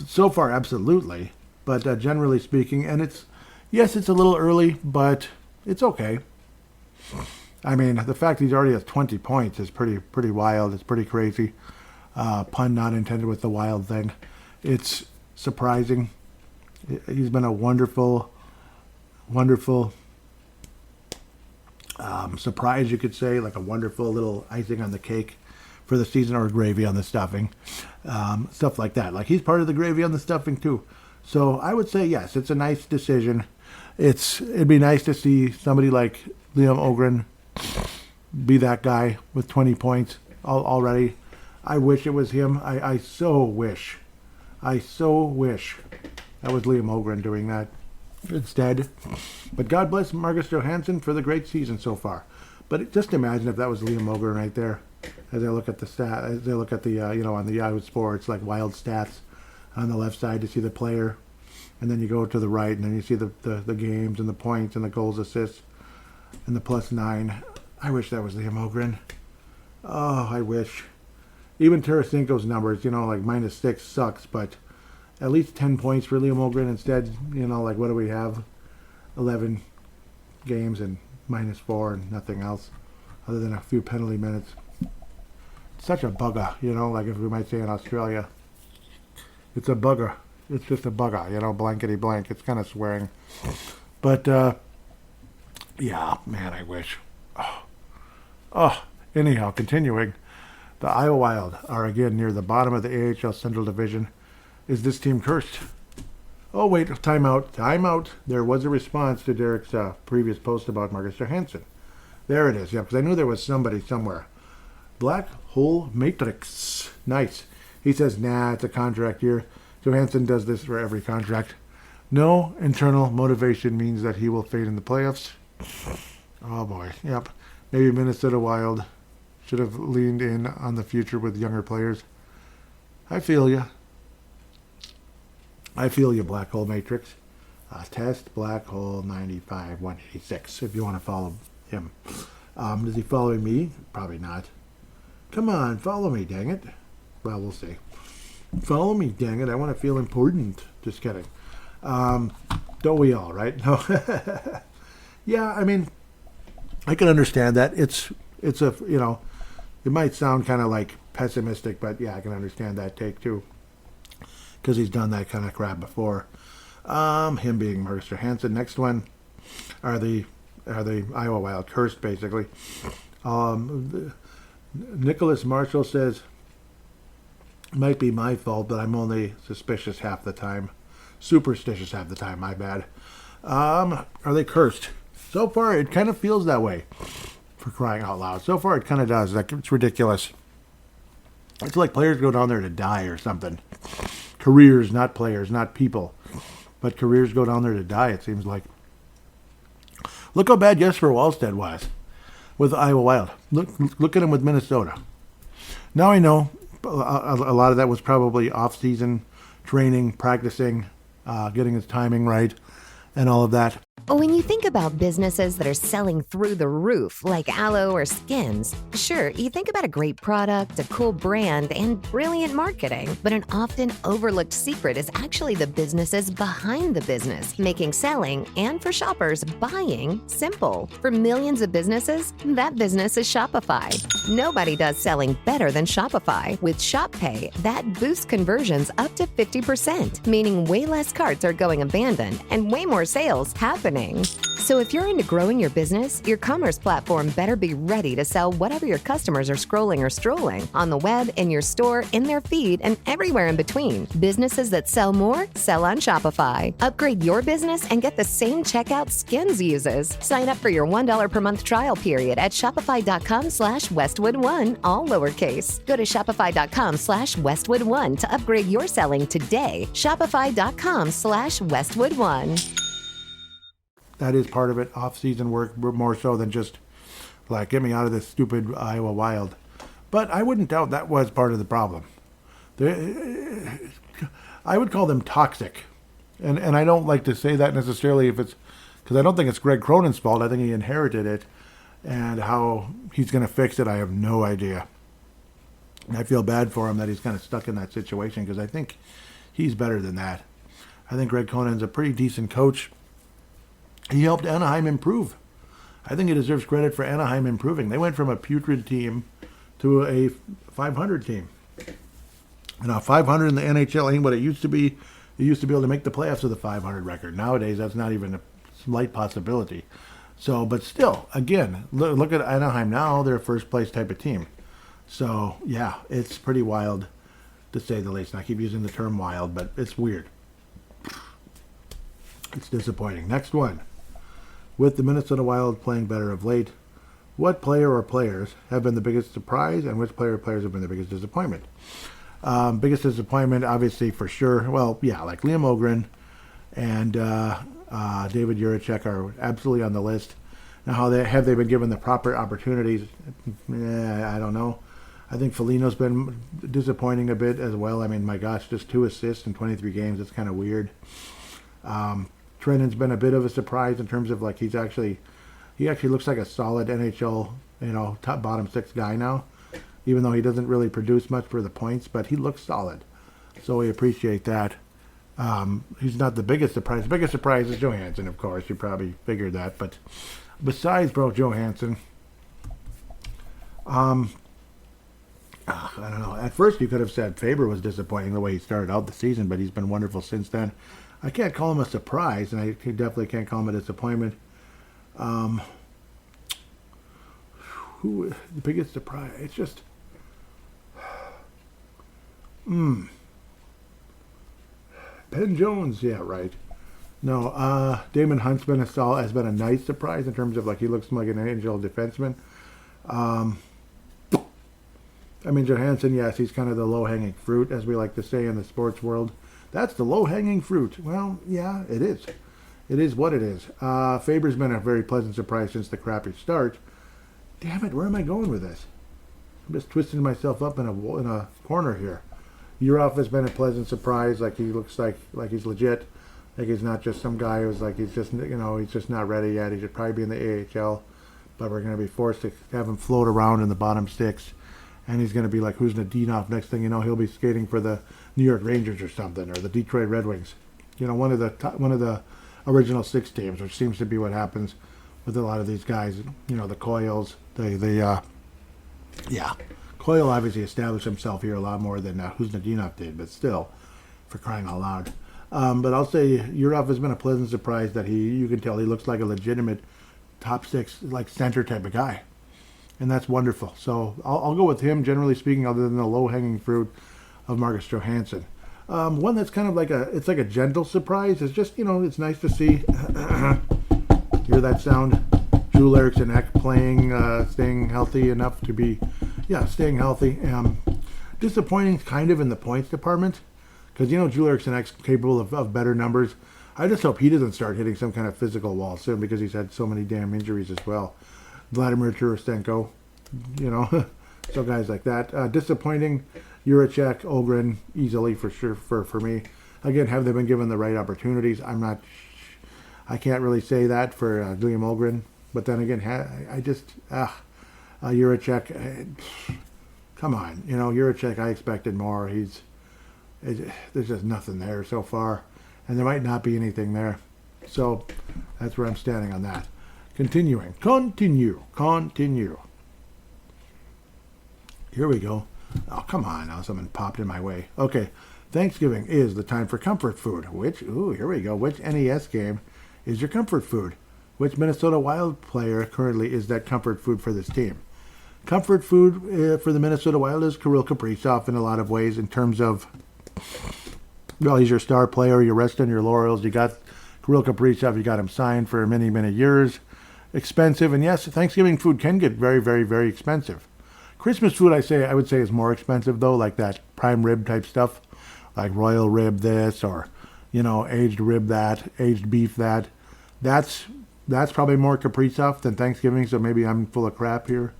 So far, absolutely. But generally speaking, and it's a little early, but it's okay. I mean, the fact he's already at 20 points is pretty wild. It's pretty crazy. Pun not intended with the wild thing. It's surprising. He's been a wonderful surprise, you could say, like a wonderful little icing on the cake for the season, or gravy on the stuffing, stuff like that. Like, he's part of the gravy on the stuffing too. So I would say yes, it's a nice decision. It'd be nice to see somebody like Liam Ogren be that guy with 20 points already. I wish it was him. I so wish that was Liam Ogren doing that instead. But God bless Marcus Johansson for the great season so far. But just imagine if that was Liam Ogren right there. As I look at the on the Yahoo Sports, like wild stats on the left side to see the player, and then you go to the right and then you see the games and the points and the goals, assists, and the +9. I wish that was Liam Ogren. Oh, I wish. Even Tarasenko's numbers, like -6 sucks, but at least 10 points for Liam Ogren instead. Like, what do we have? 11 games and -4 and nothing else other than a few penalty minutes. Such a bugger, like if we might say in Australia. It's a bugger. It's just a bugger, blankety blank. It's kind of swearing. But, yeah, man, I wish. Anyhow, continuing. The Iowa Wild are again near the bottom of the AHL Central Division. Is this team cursed? Oh, wait, timeout. There was a response to Derek's previous post about Marcus Johansson. There it is, yeah, because I knew there was somebody somewhere. Black Hole Matrix. Nice. He says, nah, it's a contract year. Johansson does this for every contract. No internal motivation means that he will fade in the playoffs. Oh, boy. Yep. Maybe Minnesota Wild should have leaned in on the future with younger players. I feel you. Black Hole Matrix. Test Black Hole 95-186, if you want to follow him. Is he following me? Probably not. Come on, follow me, dang it. Well, we'll see. Follow me, dang it. I want to feel important. Just kidding. Don't we all, right? No. Yeah, I mean, I can understand that. It's a, it might sound kind of like pessimistic, but yeah, I can understand that take too. Because he's done that kind of crap before. Him being Marcus Johansson. Next one are the Iowa Wild cursed, basically. Nicholas Marshall says, might be my fault, but I'm only suspicious half the time. Superstitious half the time, my bad. Are they cursed? So far, it kind of feels that way, for crying out loud. So far, it kind of does. Like, it's ridiculous. It's like players go down there to die or something. Careers, not players, not people. But careers go down there to die, it seems like. Look how bad Jesper Wallstedt was with Iowa Wild. Look at him with Minnesota. Now I know a lot of that was probably off-season training, practicing, getting his timing right, and all of that. When you think about businesses that are selling through the roof, like aloe or skins, sure, you think about a great product, a cool brand, and brilliant marketing. But an often overlooked secret is actually the businesses behind the business, making selling and, for shoppers, buying simple. For millions of businesses, that business is Shopify. Nobody does selling better than Shopify. With Shop Pay, that boosts conversions up to 50%, meaning way less carts are going abandoned and way more sales happening happening. So if you're into growing your business, your commerce platform better be ready to sell whatever your customers are scrolling or strolling on the web, in your store, in their feed, and everywhere in between. Businesses that sell more sell on Shopify. Upgrade your business and get the same checkout Skims uses. Sign up for your $1 per month trial period at shopify.com/Westwood1, all lowercase. Go to shopify.com/Westwood1 to upgrade your selling today. Shopify.com/Westwood1. That is part of it, off-season work, more so than just, like, get me out of this stupid Iowa Wild. But I wouldn't doubt that was part of the problem. I would call them toxic. And I don't like to say that necessarily if it's, because I don't think it's Greg Cronin's fault. I think he inherited it. And how he's going to fix it, I have no idea. And I feel bad for him that he's kind of stuck in that situation, because I think he's better than that. I think Greg Cronin's a pretty decent coach. He helped Anaheim improve. I think he deserves credit for Anaheim improving. They went from a putrid team to a 500 team. Now, 500 in the NHL ain't what it used to be. You used to be able to make the playoffs with a 500 record. Nowadays, that's not even a slight possibility. So, but still, again, look at Anaheim now. They're a first-place type of team. So, yeah, it's pretty wild, to say the least. And I keep using the term wild, but it's weird. It's disappointing. Next one. With the Minnesota Wild playing better of late, what player or players have been the biggest surprise, and which player or players have been the biggest disappointment? Biggest disappointment, obviously, for sure. Well, yeah, like Liam Ogren and David Jiricek are absolutely on the list. Now, have they been given the proper opportunities? I don't know. I think Foligno's been disappointing a bit as well. I mean, my gosh, just 2 assists in 23 games. It's kind of weird. Trennan's been a bit of a surprise in terms of, like, he actually looks like a solid NHL, top bottom 6 guy now, even though he doesn't really produce much for the points, but he looks solid. So we appreciate that. He's not the biggest surprise. The biggest surprise is Johansson, of course. You probably figured that. But besides Johansson, I don't know. At first you could have said Faber was disappointing the way he started out the season, but he's been wonderful since then. I can't call him a surprise, and I definitely can't call him a disappointment. Who the biggest surprise? It's just, Ben Jones, yeah, right. No, Damon Huntsman has been a nice surprise in terms of, like, he looks like an NHL defenseman. I mean, Johansson, yes, he's kind of the low-hanging fruit, as we like to say in the sports world. That's the low-hanging fruit. Well, yeah, it is. It is what it is. Faber's been a very pleasant surprise since the crappy start. Damn it, where am I going with this? I'm just twisting myself up in a corner here. Urov has been a pleasant surprise. Like, he looks like he's legit. Like, he's not just some guy who's like, he's just not ready yet. He should probably be in the AHL. But we're going to be forced to have him float around in the bottom 6. And he's going to be like, who's Nadinov? Next thing you know, he'll be skating for the New York Rangers or something, or the Detroit Red Wings. One of the original 6 teams, which seems to be what happens with a lot of these guys. The Coyles, Coyle obviously established himself here a lot more than Nadinov did, but still, for crying out loud. But I'll say Urov has been a pleasant surprise that you can tell he looks like a legitimate top 6, like, center type of guy. And that's wonderful. So I'll go with him, generally speaking, other than the low-hanging fruit of Marcus Johansson. One that's kind of like it's like a gentle surprise. It's just, it's nice to see. Hear that sound? Joel Eriksson Ek playing, staying healthy enough to be, staying healthy. Disappointing kind of in the points department, because, Joel Eriksson Ek's capable of better numbers. I just hope he doesn't start hitting some kind of physical wall soon, because he's had so many damn injuries as well. Vladimir Tarasenko, so guys like that. Disappointing, Jiricek, Ogren, easily for sure for me. Again, have they been given the right opportunities? I can't really say that for Liam Ogren. But then again, Jiricek, come on. Jiricek, I expected more. There's just nothing there so far. And there might not be anything there. So that's where I'm standing on that. Continue. Here we go. Oh, come on now. Something popped in my way. Okay. Thanksgiving is the time for comfort food. Here we go. Which NES game is your comfort food. Which Minnesota Wild player currently is that comfort food for this team? Comfort food for the Minnesota Wild is Kirill Kaprizov in a lot of ways in terms of, well, he's your star player. You're resting on your laurels. You got Kirill Kaprizov. You got him signed for many, many years. Expensive. And yes, Thanksgiving food can get very, very, very expensive. Christmas food, I would say is more expensive, though, like that prime rib type stuff, like royal rib this or, aged rib that, aged beef that. That's probably more Kaprizov than Thanksgiving, so maybe I'm full of crap here.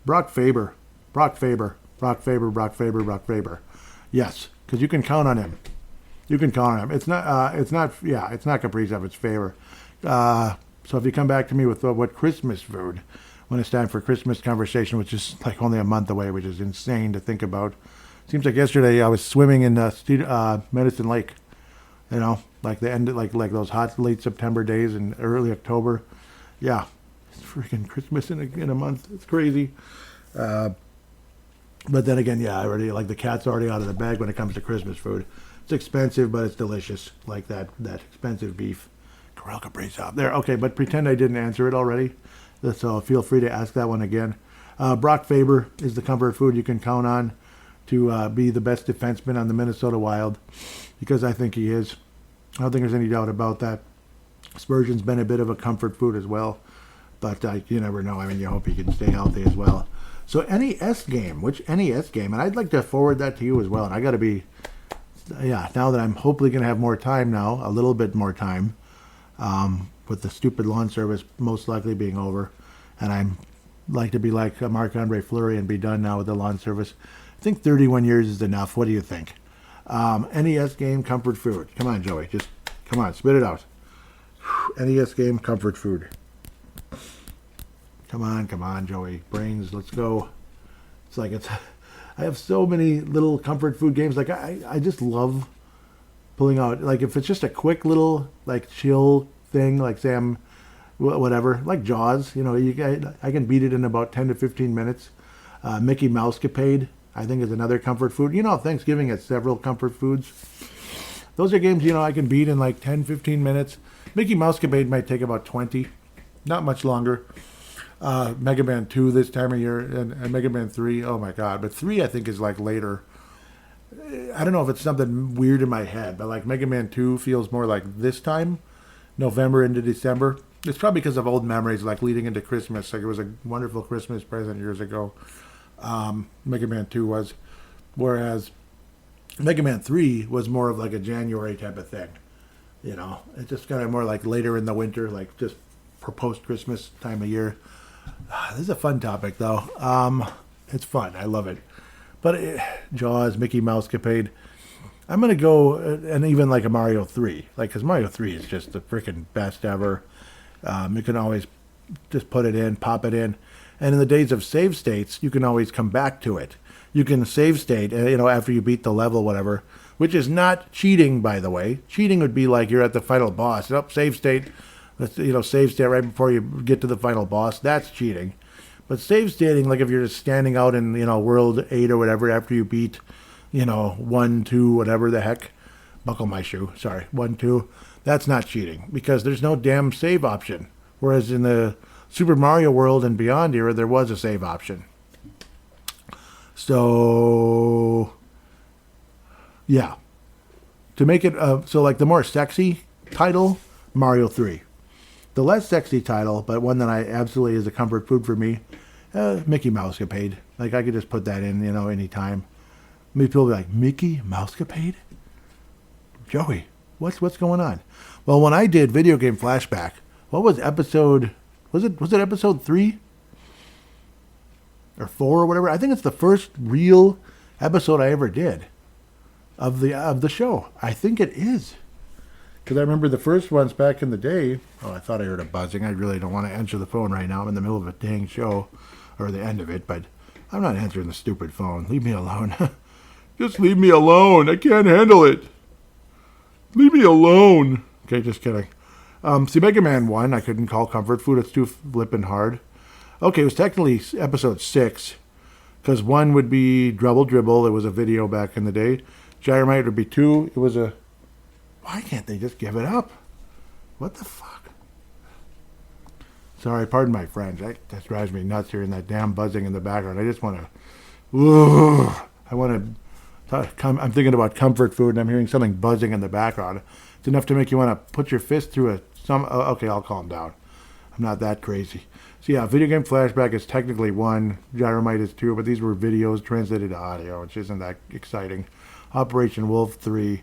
Brock Faber. Yes, because you can count on him. It's not Kaprizov, it's Faber. So if you come back to me with what Christmas food, when it's time for Christmas conversation, which is like only a month away, which is insane to think about. Seems like yesterday I was swimming in Medicine Lake. Like the end, like those hot late September days and early October. Yeah, it's freaking Christmas in a month. It's crazy. But then again, yeah, the cat's already out of the bag when it comes to Christmas food. It's expensive, but it's delicious. Like that expensive beef. Kirill Kaprizov. There, okay, but pretend I didn't answer it already. So feel free to ask that one again. Brock Faber is the comfort food you can count on to be the best defenseman on the Minnesota Wild, because I think he is. I don't think there's any doubt about that. Spurgeon's been a bit of a comfort food as well, but you never know. I mean, you hope he can stay healthy as well. So NES game, which NES game? And I'd like to forward that to you as well. And I got to be, now that I'm hopefully going to have more time now, a little bit more time, with the stupid lawn service most likely being over, and I'm like to be like Marc-Andre Fleury and be done now with the lawn service. I think 31 years is enough. What do you think? NES game, comfort food. Come on, Joey. Just, come on, spit it out. NES game, comfort food. Come on, Joey. Brains, let's go. I have so many little comfort food games. Like, I just love pulling out, like, if it's just a quick little, like, chill thing, like, say I'm, whatever, like Jaws, I can beat it in about 10 to 15 minutes. Mickey Mousecapade, I think, is another comfort food. Thanksgiving has several comfort foods. Those are games, I can beat in like 10, 15 minutes. Mickey Mousecapade might take about 20, not much longer. Mega Man 2 this time of year, and Mega Man 3, oh my God. But 3, I think, is like later. I don't know if it's something weird in my head, but like Mega Man 2 feels more like this time, November into December. It's probably because of old memories, like leading into Christmas. Like, it was a wonderful Christmas present years ago. Mega Man 2 was, whereas Mega Man 3 was more of like a January type of thing. It's just kind of more like later in the winter, like just for post-Christmas time of year. This is a fun topic, though. It's fun. I love it. But Jaws, Mickey Mousecapade. I'm going to go, and even like a Mario 3. Like, because Mario 3 is just the freaking best ever. You can always just put it in, pop it in. And in the days of save states, you can always come back to it. You can save state, after you beat the level, whatever, which is not cheating, by the way. Cheating would be like you're at the final boss. Save state, save state right before you get to the final boss. That's cheating. But save stating, like if you're just standing out in, World 8 or whatever after you beat, 1, 2, whatever the heck. Buckle my shoe. Sorry, 1, 2. That's not cheating because there's no damn save option. Whereas in the Super Mario World and Beyond era, there was a save option. So, yeah. To make it, like the more sexy title, Mario 3. The less sexy title, but one that I absolutely is a comfort food for me, Mickey Mousecapade. Like, I could just put that in, anytime. Maybe people will be like, Mickey Mousecapade? Joey, what's going on? Well, when I did Video Game Flashback, what was episode, was it episode 3? Or 4 or whatever? I think it's the first real episode I ever did of the show. I think it is. Because I remember the first ones back in the day. Oh, I thought I heard a buzzing. I really don't want to answer the phone right now. I'm in the middle of a dang show, or the end of it, but I'm not answering the stupid phone. Leave me alone. Just leave me alone. I can't handle it. Leave me alone. Okay, just kidding. See, Mega Man 1, I couldn't call comfort food. It's too flippin' hard. Okay, it was technically episode 6, because 1 would be Dribble Dribble. It was a video back in the day. Gyromite would be 2. It was a... Why can't they just give it up? What the fuck? Sorry, pardon my French. That drives me nuts hearing that damn buzzing in the background. I just want to... I want to... I'm thinking about comfort food and I'm hearing something buzzing in the background. It's enough to make you want to put your fist through a... Okay, I'll calm down. I'm not that crazy. So yeah, Video Game Flashback is technically 1. Gyromite is 2, but these were videos translated to audio, which isn't that exciting. Operation Wolf 3.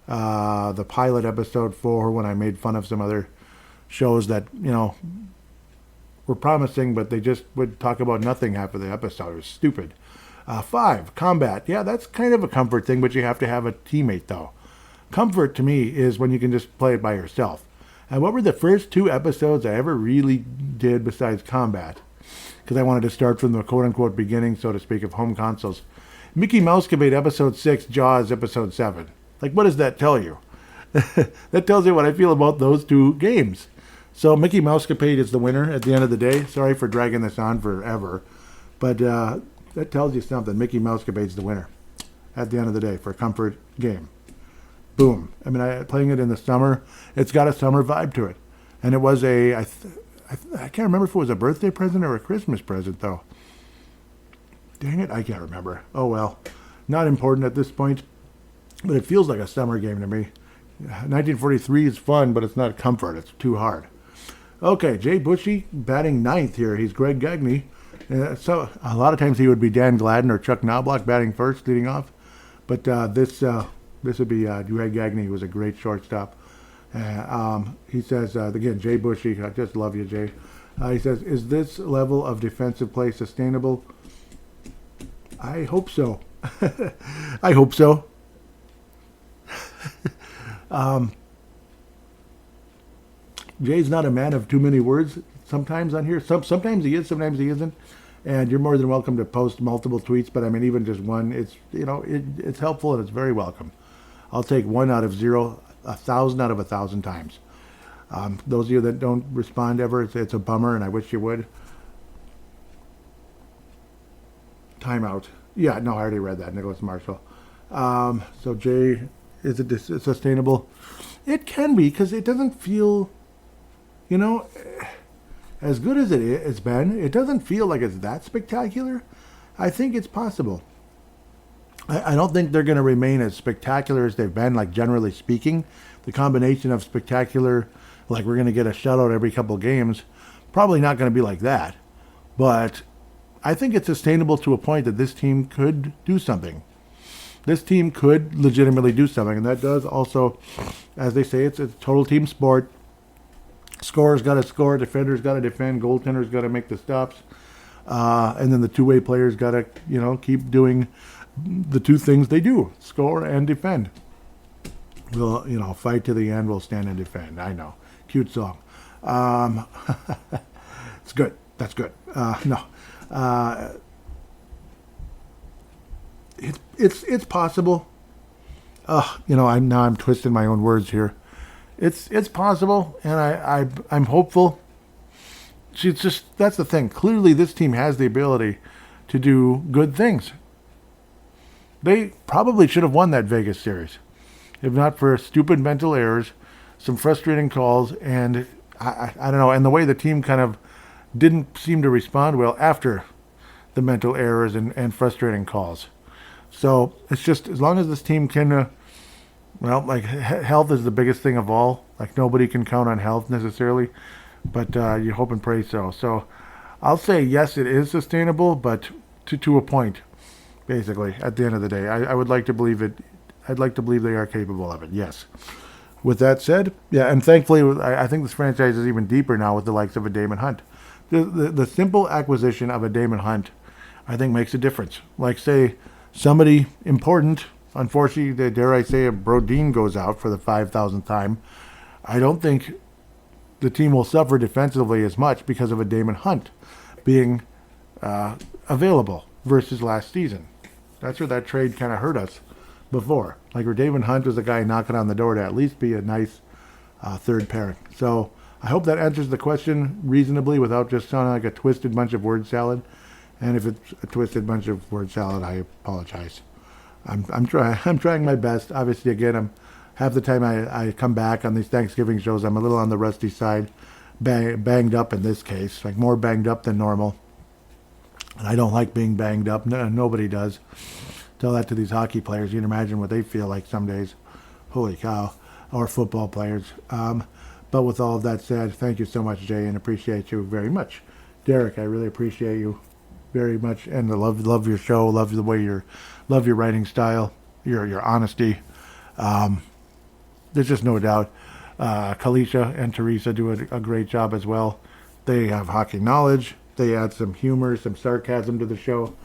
The pilot episode 4, when I made fun of some other shows that, were promising, but they just would talk about nothing half of the episode. It was stupid. 5, Combat. Yeah, that's kind of a comfort thing, but you have to have a teammate, though. Comfort, to me, is when you can just play it by yourself. And what were the first 2 episodes I ever really did besides Combat? Because I wanted to start from the quote-unquote beginning, so to speak, of home consoles. Mickey Mousecapade, Episode 6, Jaws, Episode 7. Like, what does that tell you? That tells you what I feel about those 2 games. So Mickey Mousecapade is the winner at the end of the day. Sorry for dragging this on forever. But that tells you something. Mickey Mousecapade's the winner at the end of the day for a comfort game. Boom. I mean, playing it in the summer, it's got a summer vibe to it. And it was I can't remember if it was a birthday present or a Christmas present, though. Dang it, I can't remember. Oh, well. Not important at this point. But it feels like a summer game to me. 1943 is fun, but it's not comfort. It's too hard. Okay, Jay Bushy batting 9th here. He's Greg Gagne. So a lot of times he would be Dan Gladden or Chuck Knobloch batting first, leading off. But this would be Greg Gagne, who was a great shortstop. He says, again, Jay Bushy, I just love you, Jay. He says, is this level of defensive play sustainable? I hope so. I hope so. Jay's not a man of too many words sometimes on here. Sometimes he is, sometimes he isn't. And you're more than welcome to post multiple tweets, but I mean, even just one, it's helpful and it's very welcome. I'll take 1 out of 0, 1,000 out of 1,000 times. Those of you that don't respond ever, it's a bummer, and I wish you would. Timeout. Yeah, no, I already read that, Nicholas Marshall. So Jay, is it sustainable? It can be, because it doesn't feel, as good as it's been, it doesn't feel like it's that spectacular. I think it's possible. I don't think they're going to remain as spectacular as they've been, like generally speaking. The combination of spectacular, like we're going to get a shutout every couple of games, probably not going to be like that. But I think it's sustainable to a point that this team could do something. This team could legitimately do something, and that does also, as they say, it's a total team sport. Scorer's got to score, defender's got to defend, goaltender's got to make the stops, and then the two-way players got to, keep doing the two things they do: score and defend. We'll, fight to the end. We'll stand and defend. I know, cute song. It's good. That's good. It's possible. I'm twisting my own words here. It's possible, and I'm hopeful. That's the thing. Clearly, this team has the ability to do good things. They probably should have won that Vegas series, if not for stupid mental errors, some frustrating calls, and I don't know, and the way the team kind of didn't seem to respond well after the mental errors and frustrating calls. So it's just, as long as this team can, health is the biggest thing of all. Like, nobody can count on health necessarily, but you hope and pray so. So I'll say yes, it is sustainable, but to a point, basically, at the end of the day. I would like to believe it. I'd like to believe they are capable of it, yes. With that said, yeah, and thankfully, I think this franchise is even deeper now with the likes of a Damon Hunt. The simple acquisition of a Damon Hunt, I think, makes a difference. Like, say, somebody important, unfortunately, dare I say, if Brodin goes out for the 5,000th time, I don't think the team will suffer defensively as much because of a Damon Hunt being available versus last season. That's where that trade kind of hurt us before. Like, where Damon Hunt was a guy knocking on the door to at least be a nice third pairing. So I hope that answers the question reasonably without just sounding like a twisted bunch of word salad. And if it's a twisted bunch of word salad, I apologize. I'm trying my best. Obviously, again, half the time I come back on these Thanksgiving shows, I'm a little on the rusty side, banged up in this case, like more banged up than normal. And I don't like being banged up. No, nobody does. Tell that to these hockey players. You can imagine what they feel like some days. Holy cow. Or football players. But with all of that said, thank you so much, Jay, and appreciate you very much. Derek, I really appreciate you very much, and I love your show. Love the way love your writing style, your honesty. There's just no doubt. Kalisha and Teresa do a great job as well. They have hockey knowledge. They add some humor, some sarcasm to the show,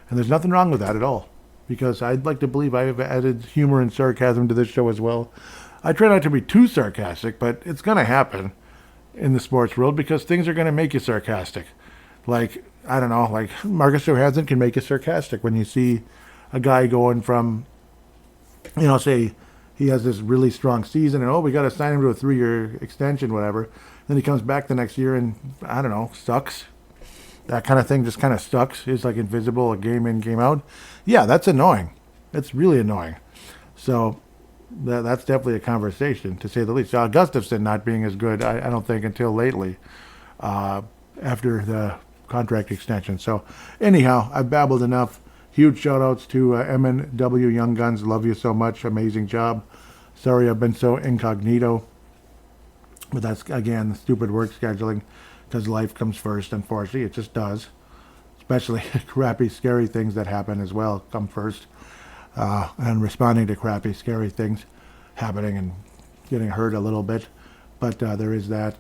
and there's nothing wrong with that at all. Because I'd like to believe I have added humor and sarcasm to this show as well. I try not to be too sarcastic, but it's going to happen in the sports world because things are going to make you sarcastic. Like, I don't know, like Marcus Johansson can make you sarcastic when you see a guy going from, say he has this really strong season and, we got to sign him to a 3-year extension, whatever. Then he comes back the next year and, I don't know, sucks. That kind of thing just kind of sucks. Is like invisible, a game in, game out. Yeah, that's annoying. It's really annoying. So that's definitely a conversation, to say the least. Gustafsson not being as good, I don't think, until lately, after the contract extension. So anyhow, I've babbled enough. Huge shout-outs to MNW Young Guns. Love you so much. Amazing job. Sorry I've been so incognito. But that's, again, stupid work scheduling. Because life comes first, unfortunately. It just does. Especially crappy, scary things that happen as well come first. And responding to crappy, scary things happening and getting hurt a little bit. But there is that.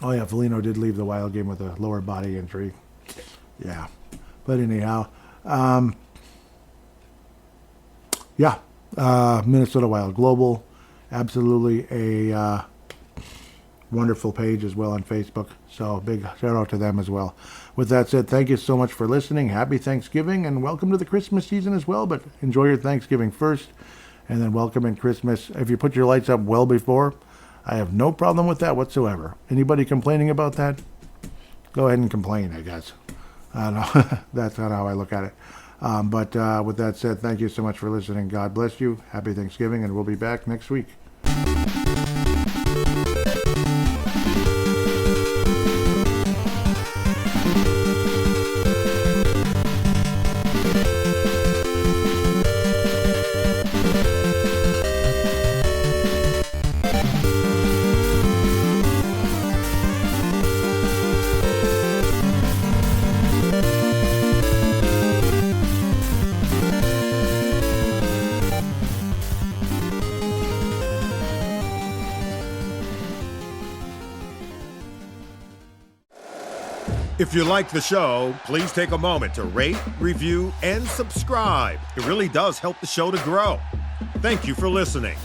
Oh, yeah, Foligno did leave the Wild game with a lower body injury. Yeah. But anyhow. Minnesota Wild Global. Absolutely a wonderful page as well on Facebook. So big shout out to them as well. With that said, thank you so much for listening. Happy Thanksgiving and welcome to the Christmas season as well. But enjoy your Thanksgiving first and then welcome in Christmas. If you put your lights up well before, I have no problem with that whatsoever. Anybody complaining about that? Go ahead and complain, I guess. I don't know. That's not how I look at it. But with that said, thank you so much for listening. God bless you. Happy Thanksgiving, and we'll be back next week. If you like the show, please take a moment to rate, review, and subscribe. It really does help the show to grow. Thank you for listening.